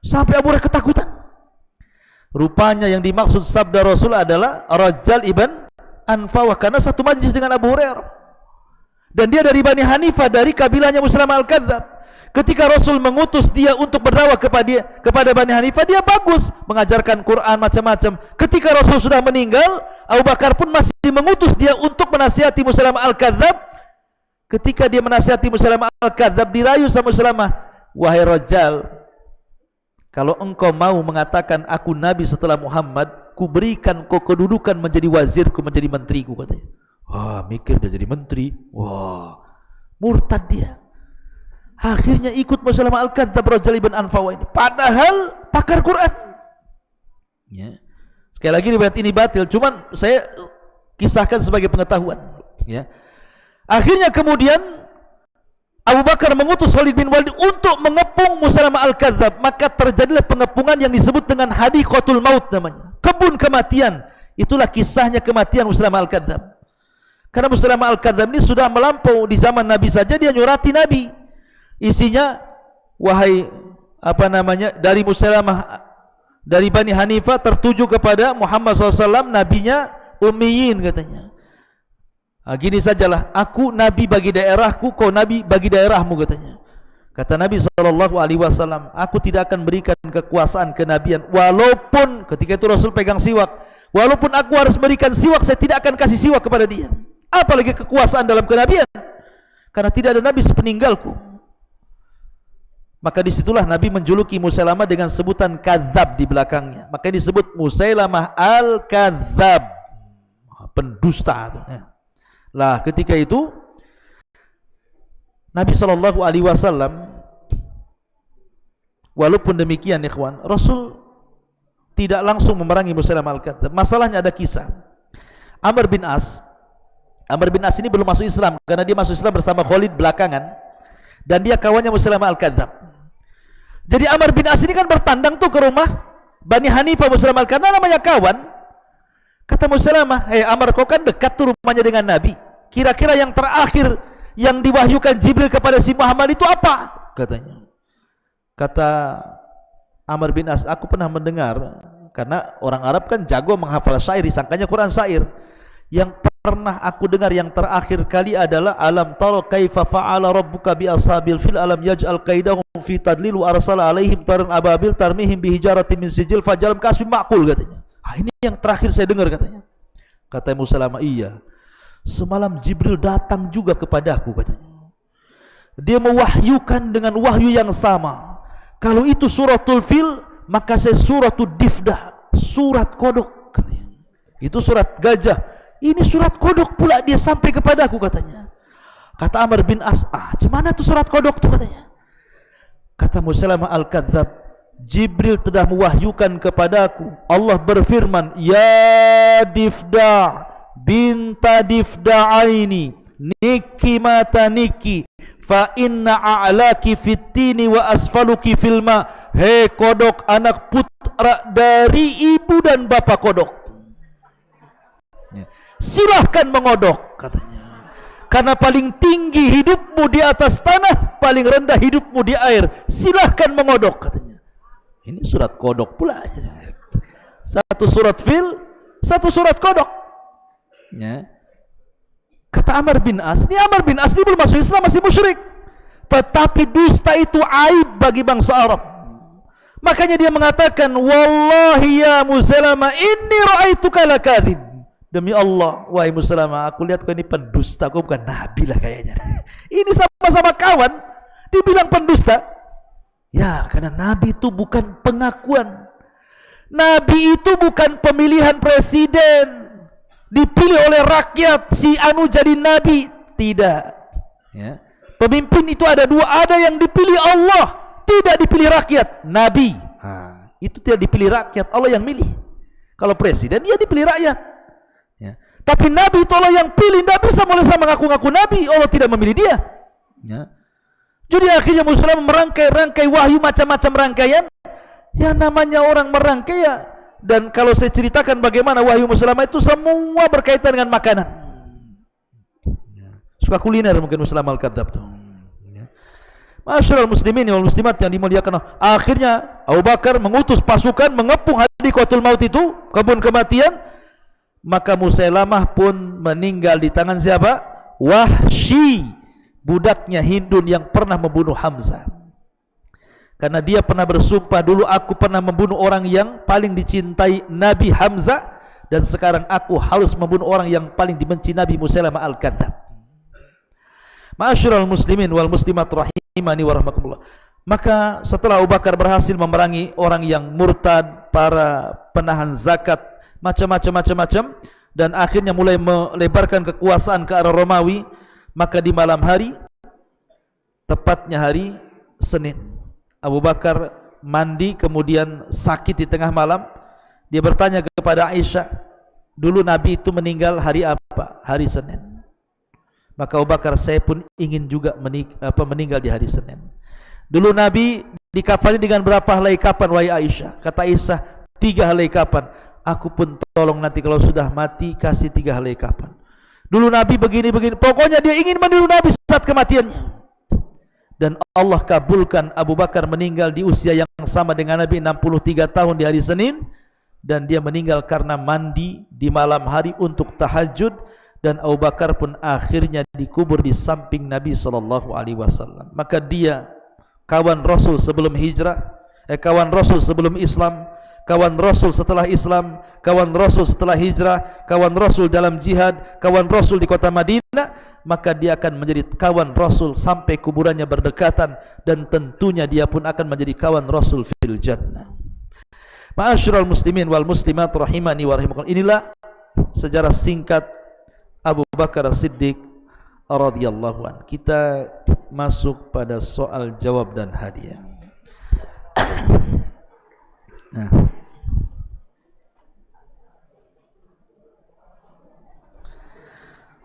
Sampai Abu Hurairah ketakutan. Rupanya yang dimaksud sabda Rasul adalah Rajal ibn Anfawah, karena satu majlis dengan Abu Hurairah. Dan dia dari Bani Hanifah, dari kabilahnya Musailamah Al-Kadzdzab. Ketika Rasul mengutus dia untuk berdakwah kepada Bani Hanifah, dia bagus mengajarkan Quran macam-macam. Ketika Rasul sudah meninggal, Abu Bakar pun masih mengutus dia untuk menasihati Musailamah Al-Kadzdzab. Ketika dia menasihati Musailamah Al-Kadzdzab, dirayu sama Musailamah, wahai Rajal, kalau engkau mau mengatakan aku nabi setelah Muhammad, ku berikan kau kedudukan menjadi wazirku, menjadi menteriku, katanya. Wah, mikir dia jadi menteri. Wah, murtad dia. Akhirnya ikut Musailamah Al-Kadzdzab Rajal ibn Anfawah ini, padahal pakar Quran. Ya. Sekali lagi riwayat ini batil, cuman saya kisahkan sebagai pengetahuan. Ya. Akhirnya kemudian Abu Bakar mengutus Khalid bin Walid untuk mengepung Musailamah Al-Kadzdzab, maka terjadilah pengepungan yang disebut dengan Hadiqatul Maut namanya, kebun kematian. Itulah kisahnya kematian Musailamah Al-Kadzdzab. Karena Musailamah Al-Kadzdzab ini sudah melampau di zaman Nabi saja, dia nyurati Nabi. Isinya, wahai dari Musailamah, dari Bani Hanifah tertuju kepada Muhammad SAW, nabinya ummiyin katanya. Gini sajalah, aku nabi bagi daerahku, kau nabi bagi daerahmu katanya. Kata Nabi SAW, aku tidak akan berikan kekuasaan kenabian, walaupun ketika itu Rasul pegang siwak, walaupun aku harus berikan siwak, saya tidak akan kasih siwak kepada dia. Apalagi kekuasaan dalam kenabian, karena tidak ada nabi sepeninggalku. Maka disitulah Nabi menjuluki Musailamah dengan sebutan kadzab di belakangnya. Maka disebut Musailamah al-Kadzab, pendusta. Lah ketika itu Nabi SAW, walaupun demikian ikhwan, Rasul tidak langsung memerangi Musailamah al-Kadzab. Masalahnya ada kisah. Amr bin As ini belum masuk Islam, karena dia masuk Islam bersama Khalid belakangan, dan dia kawannya Musailamah al-Kadzab. Jadi Amr bin As ini kan bertandang tuh ke rumah Bani Hanifah Musailamah al-Kadzab, namanya kawan. Kata Musailamah, Amr, kau kan dekat tuh rumahnya dengan Nabi, kira-kira yang terakhir yang diwahyukan Jibril kepada si Muhammad itu apa? Katanya. Kata Amr bin As, aku pernah mendengar, karena orang Arab kan jago menghafal syair, disangkanya Quran syair. Yang pernah aku dengar yang terakhir kali adalah alam tara kaifa fa'ala rabbuka bi ashabil fil alam yaj'al qaidahum fi tadlil wa arsala alaihim taran ababil tarmihim bi hijaratin min sijil fajalam kasbi maqul katanya. Ini yang terakhir saya dengar katanya. Kata Musailamah, iya. Semalam Jibril datang juga kepadaku katanya. Dia mewahyukan dengan wahyu yang sama. Kalau itu suratul fil, maka saya suratul difdah, surat kodok katanya. Itu surat gajah. Ini surat kodok pula dia sampai kepadaku katanya. Kata Amr bin As, gimana tuh surat kodok tuh katanya. Kata Musailamah al-Kadzab, Jibril telah mewahyukan kepadaku, Allah berfirman, ya difda binta difda'aini niki mata niki fa inna a'laki fitini wa asfaluki filma. Hei kodok, anak putra dari ibu dan bapak kodok, silahkan mengodok katanya, karena paling tinggi hidupmu di atas tanah, paling rendah hidupmu di air, silahkan mengodok katanya. Ini surat kodok pula, satu surat fil, satu surat kodok. Kata Amr bin As, ini Amr bin As ini belum masuk Islam, masih musyrik, tetapi dusta itu aib bagi bangsa Arab. Makanya dia mengatakan, wallahi ya Musailamah inni ra'aituka lakadzib. Demi Allah, wahai Musailamah, aku lihat kau ini pendusta, kau bukan nabi lah kayaknya. Ini sama-sama kawan, dibilang pendusta. Ya, karena nabi itu bukan pengakuan, nabi itu bukan pemilihan presiden, dipilih oleh rakyat si anu jadi nabi, tidak. Ya. Pemimpin itu ada dua, ada yang dipilih Allah, tidak dipilih rakyat. Nabi, itu tidak dipilih rakyat, Allah yang milih. Kalau presiden dia dipilih rakyat. Ya. Tapi nabi itu Allah yang pilih, tidak bisa mulai sama ngaku-ngaku nabi, Allah tidak memilih dia. Ya. Jadi akhirnya Musailamah merangkai-rangkai wahyu, macam-macam rangkaian. Ya namanya orang merangkai ya. Dan kalau saya ceritakan bagaimana wahyu Musailamah itu semua berkaitan dengan makanan. Suka kuliner mungkin Musailamah al-Kadzab tuh. Masyarul muslimin wal muslimat yang dimuliakan. Akhirnya Abu Bakar mengutus pasukan mengepung Hadiqatul Maut itu, kebun kematian. Maka Musailamah pun meninggal di tangan siapa? Wahsy, budaknya Hindun yang pernah membunuh Hamzah. Karena dia pernah bersumpah, dulu aku pernah membunuh orang yang paling dicintai Nabi Hamzah, dan sekarang aku harus membunuh orang yang paling dibenci Nabi Musailamah al-Kadzab. Ma'asyiral muslimin wal muslimat rahimani wa rahmatullah. Maka setelah Abu Bakar berhasil memerangi orang yang murtad, para penahan zakat, macam-macam, dan akhirnya mulai melebarkan kekuasaan ke arah Romawi, maka di malam hari, tepatnya hari Senin, Abu Bakar mandi kemudian sakit di tengah malam. Dia bertanya kepada Aisyah, dulu Nabi itu meninggal hari apa? Hari Senin. Maka Abu Bakar, saya pun ingin juga meninggal di hari Senin. Dulu Nabi dikafani dengan berapa helai kapan wahai Aisyah? Kata Aisyah, 3 helai kapan. Aku pun tolong nanti kalau sudah mati kasih 3 helai kapan. Dulu Nabi begini. Pokoknya dia ingin meniru Nabi saat kematiannya. Dan Allah kabulkan Abu Bakar meninggal di usia yang sama dengan Nabi, 63 tahun di hari Senin. dan dia meninggal karena mandi di malam hari untuk tahajud, dan Abu Bakar pun akhirnya dikubur di samping Nabi SAW. Maka dia kawan Rasul sebelum hijrah, kawan Rasul sebelum Islam, kawan Rasul setelah Islam, kawan Rasul setelah hijrah, kawan Rasul dalam jihad, kawan Rasul di kota Madinah. Maka dia akan menjadi kawan Rasul sampai kuburannya berdekatan, dan tentunya dia pun akan menjadi kawan Rasul fil jannah. Ma'asyiral muslimin wal muslimat rahimani wa rahimakumullah. Inilah sejarah singkat Abu Bakar As-Siddiq radhiyallahu anhu. Kita masuk pada soal jawab dan hadiah. Nah.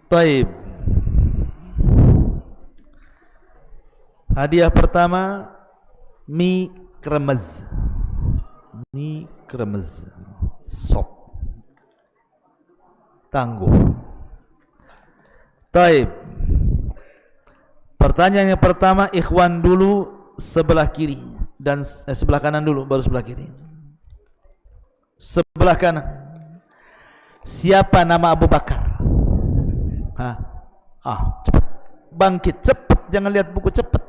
Taib. Hadiah pertama, mie kremes. Mie kremes. Sop. Tangguh. Taib. Pertanyaan yang pertama, ikhwan dulu sebelah kiri, dan sebelah kanan dulu, baru sebelah kiri. Sebelah kanan. Siapa nama Abu Bakar? Cepat. Bangkit, cepat. Jangan lihat buku, cepat.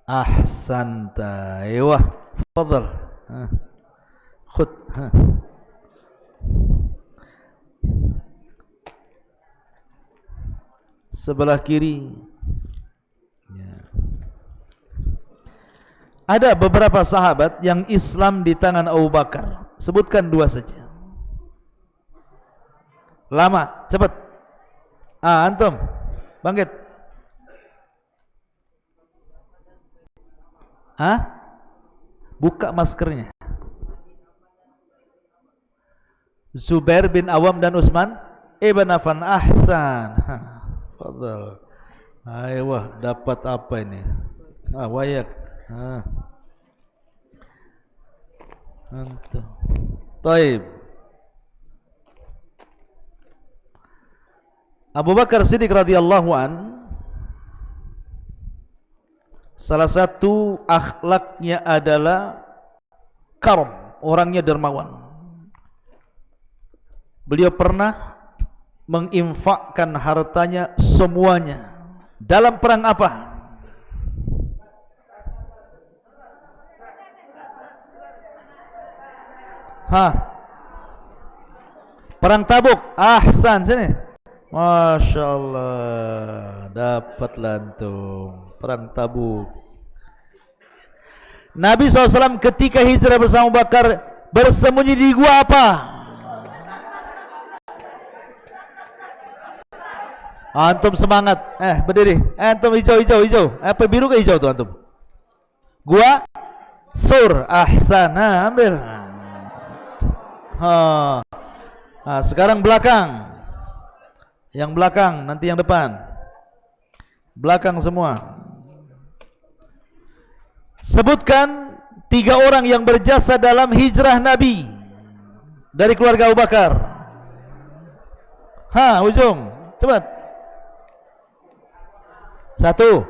Ahsanta. Ayo, fadhal. Khud. Sebelah kiri. Ya. Ada beberapa sahabat yang Islam di tangan Abu Bakar. Sebutkan dua saja. Lama, cepat. Antum, bangkit. Buka maskernya. Zubair bin Awam dan Utsman ibn Affan. Ahsan. Fadhal. Ayo, dapat apa ini? Wayak. Antum. Taib. Abu Bakar Siddiq radhiyallahu an, salah satu akhlaknya adalah karam, orangnya dermawan. Beliau pernah menginfakkan hartanya semuanya. Dalam perang apa? Perang Tabuk. Ahsan, sini. Masya Allah, dapat lantung. Perang Tabuk. Nabi SAW ketika hijrah bersama Abu Bakar bersembunyi di gua apa? Antum semangat. Berdiri. Antum hijau. Apa biru ke hijau tuh antum? Gua Sur. Ahsan. Ambil. Sekarang belakang. Yang belakang, nanti yang depan. Belakang semua. Sebutkan 3 orang yang berjasa dalam hijrah Nabi dari keluarga Abu Bakar. Ujung. Cepat. 1.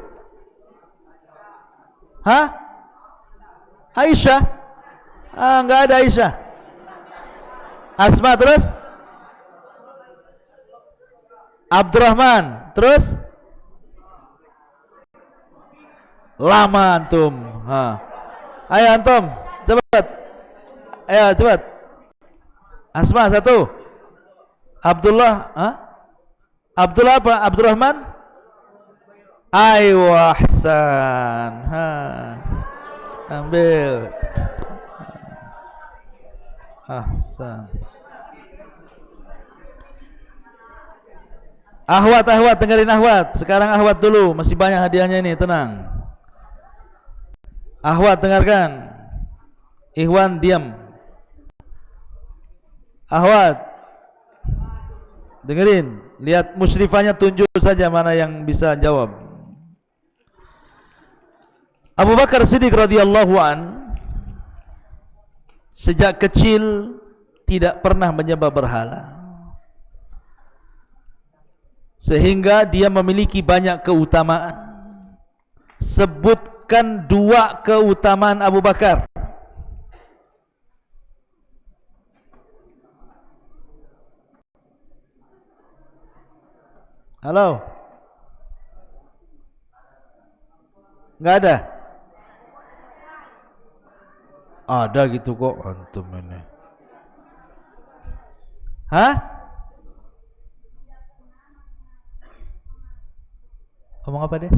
Aisyah. Enggak ada Aisyah. Asma terus? Abdurrahman, terus lama antum. Ayo antum, cepat. Ayo cepat. Asma 1. Abdullah, Abdullah apa? Abdurrahman? Ayo, ahsan. Ambil. Ahsan. Ahwat, dengerin Ahwat. Sekarang Ahwat dulu, masih banyak hadiahnya ini, tenang. Ahwat dengarkan. Ikhwan diam. Ahwat, dengerin. Lihat musyrifahnya, tunjuk saja mana yang bisa jawab. Abu Bakar Siddiq radhiyallahu an sejak kecil tidak pernah menyembah berhala, sehingga dia memiliki banyak keutamaan. Sebut Sebutkan dua keutamaan Abu Bakar. Halo? Nggak ada? Ada gitu kok antum ini. Hah? Ngomong apa dia?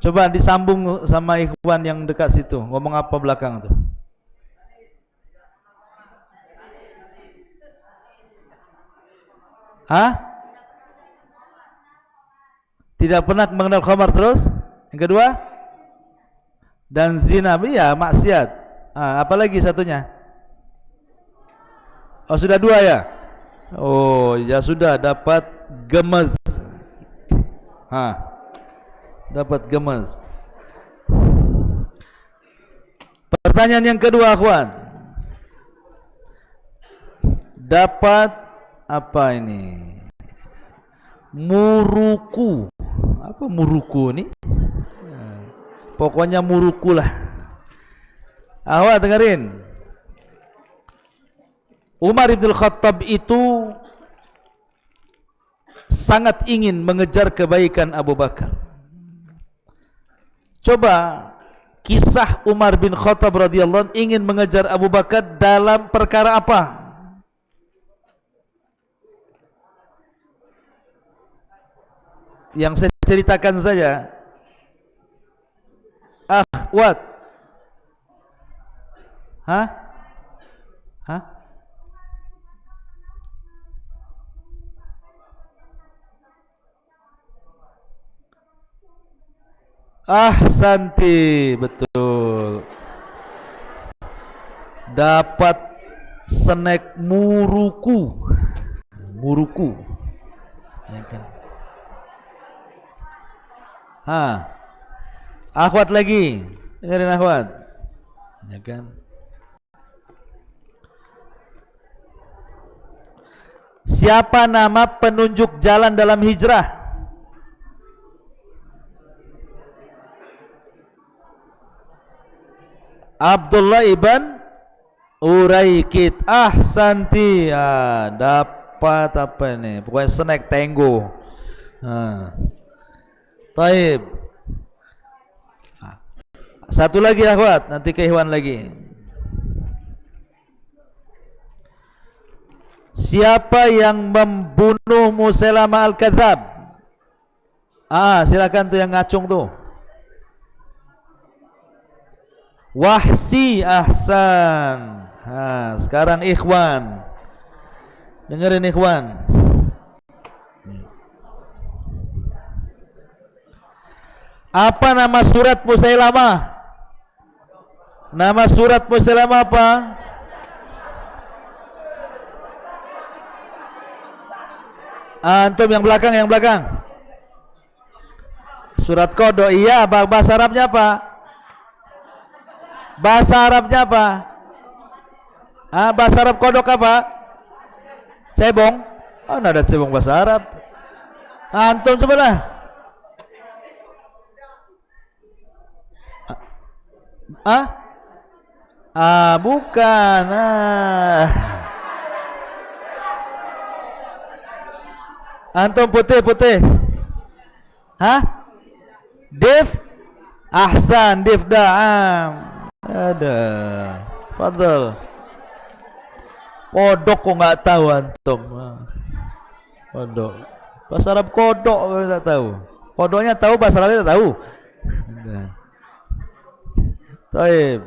Coba disambung sama ikhwan yang dekat situ. Ngomong apa belakang tuh? Hah? Tidak pernah mengenal khamar terus? Yang kedua? Dan zina, ya maksiat. Apalagi satunya? Oh sudah dua ya? Oh ya sudah, dapat gemes. Dapat gemes. Pertanyaan yang kedua, akhwan. Dapat apa ini? Muruku. Apa muruku ini? Pokoknya muruku lah. Awak dengerin. Umar bin Khattab itu sangat ingin mengejar kebaikan Abu Bakar. Coba kisah Umar bin Khattab radhiyallahu anhu ingin mengejar Abu Bakar dalam perkara apa? Yang saya ceritakan saja. What? Hah? Santi, betul. Dapat snack muruku. Muruku. Ya kan? Akhwat lagi. Dengerin akhwat. Ya kan? Siapa nama penunjuk jalan dalam hijrah? Abdullah ibn Uraikid. Santi. Dapat apa ini? Pokoknya snack Tango. Taib. Satu lagi akhwat, nanti ke Ikhwan lagi. Siapa yang membunuh Musailamah Al-Kadzab? Silakan tuh yang ngacung tuh. Wahsi. Ahsan. Sekarang Ikhwan. Dengerin Ikhwan. Apa nama surat Musailamah? Nama surat Musailamah apa? Antum yang belakang, Surat Kodok. Iya, bahasa Arabnya apa? Bahasa Arabnya apa? Bahasa Arab Kodok apa? Cebong. Nggak ada cebong bahasa Arab. Antum coba lah. Bukan. Antum putih. Dif. Ahsan, dif da'am. Ada. Fadal. Kodok kok nggak tahu antum. Kodok. Bahasa Arab kodok nggak tahu. Kodoknya tahu, bahasa Arabnya tahu. Baik.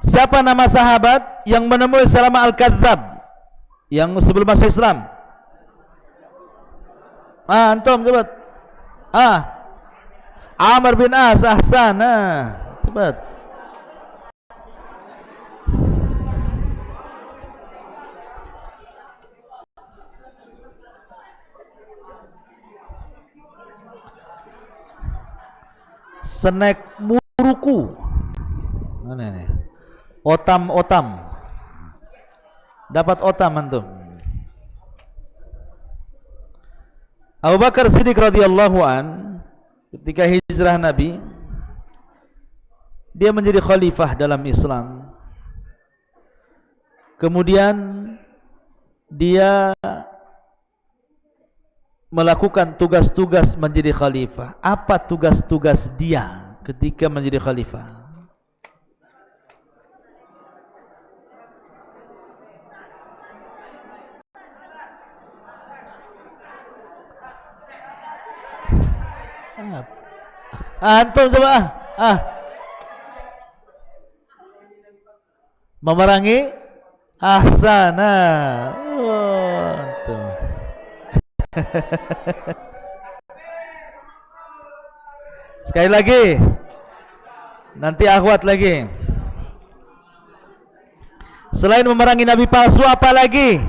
Siapa nama sahabat yang menemui Musailamah Al-Kadzab yang sebelum masuk Islam? Antum cepat. Amr bin As. Ahsan. Cepat. Snack muruku. Mana ini? Otam. Dapat otam antum. Abu Bakar Siddiq radhiyallahu an ketika hijrah Nabi, dia menjadi khalifah dalam Islam. Kemudian dia melakukan tugas-tugas menjadi khalifah. Apa tugas-tugas dia ketika menjadi khalifah? Antum coba memerangi ahsana. Sekali lagi, nanti akhwat lagi. Selain memerangi nabi palsu, apa lagi?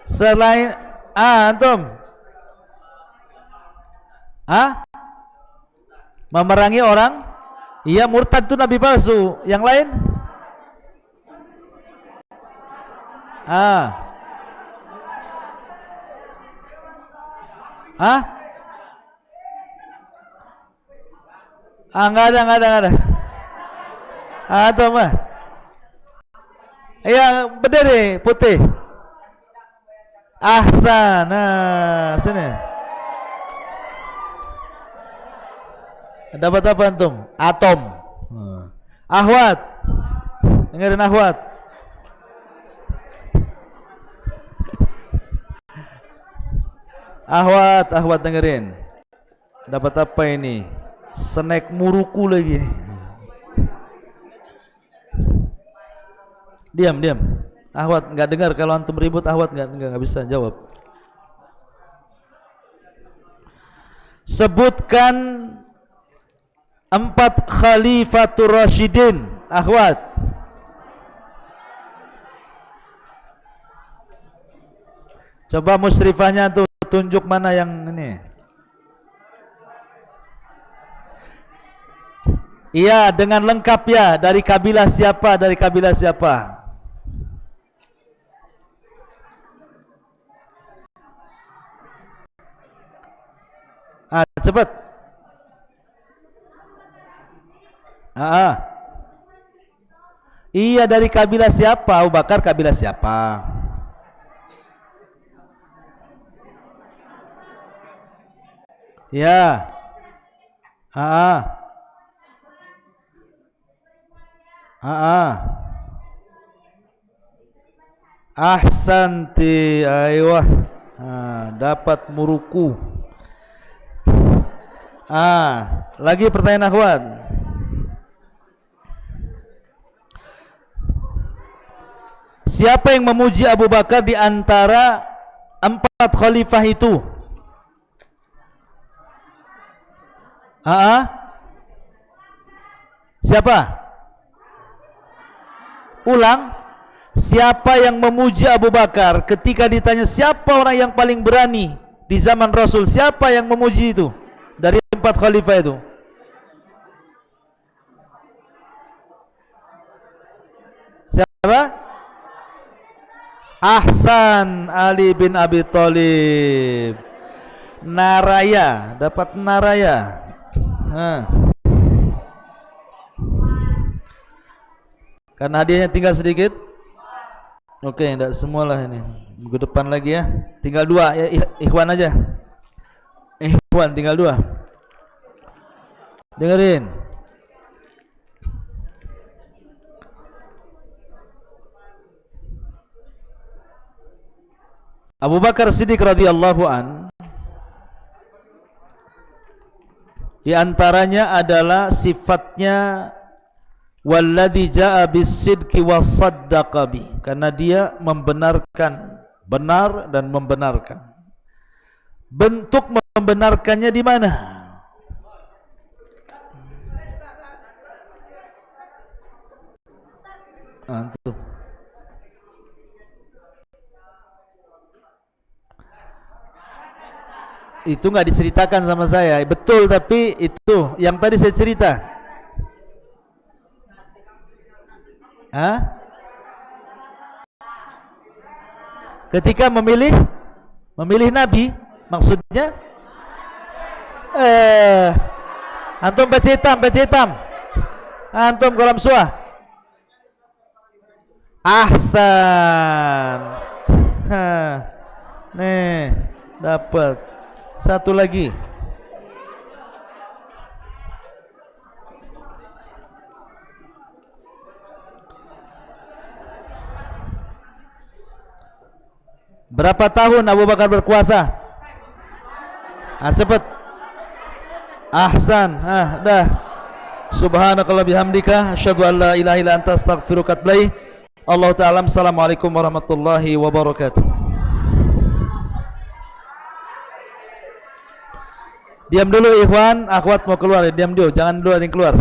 Selain antum memerangi orang, iya, murtad itu nabi palsu. Yang lain? Enggak ada. Atau apa? Iya, berdiri putih. Ahsana, sini. Dapat apa antum? Atom. Ahwat. Dengerin ahwat. Ahwat dengerin. Dapat apa ini? Snack muruku lagi. Diam. Ahwat enggak dengar kalau antum ribut, ahwat enggak bisa jawab. Sebutkan 4 khalifatur rasyidin, akhwat. Coba musyrifahnya tuh tunjuk mana yang ini. Iya, dengan lengkap ya. Dari kabilah siapa? Cepat. Iya, dari kabilah siapa? Abu Bakar kabilah siapa? Ya. Ahsanti, aywah. Dapat muruku. Lagi pertanyaan akhwat. Siapa yang memuji Abu Bakar di antara 4 khalifah itu? Siapa? Ulang. Siapa yang memuji Abu Bakar? Ketika ditanya siapa orang yang paling berani di zaman Rasul, siapa yang memuji itu dari 4 khalifah itu? Siapa? Ahsan, Ali bin Abi Thalib. Naraya, dapat naraya. Karena hadiahnya tinggal sedikit. Oke, enggak semualah ini. Minggu depan lagi ya. Tinggal 2 ya, ikhwan aja. Ikhwan tinggal 2. Dengerin. Abu Bakar Siddiq radhiyallahu an, di antaranya adalah sifatnya walladzi jaa bis-sidqi was-saddaqa bi, karena dia membenarkan, benar dan membenarkan. Bentuk membenarkannya di mana? Antum. Itu nggak diceritakan sama saya, betul, tapi itu yang tadi saya cerita. Ketika memilih Memilih Nabi maksudnya antum baca hitam. Antum kolam suah. Ahsan. Nih, dapat. Satu lagi. Berapa tahun Abu Bakar berkuasa? Cepat. Ahsan. Dah. Subhanakallah bihamdika asyhadu an la ilaha illa anta astaghfiruka wa atubu ilaik. Allah ta'ala. Assalamualaikum warahmatullahi wabarakatuh. Diam dulu ikhwan, akhwat mau keluar, diam dulu, jangan dulu ada yang keluar.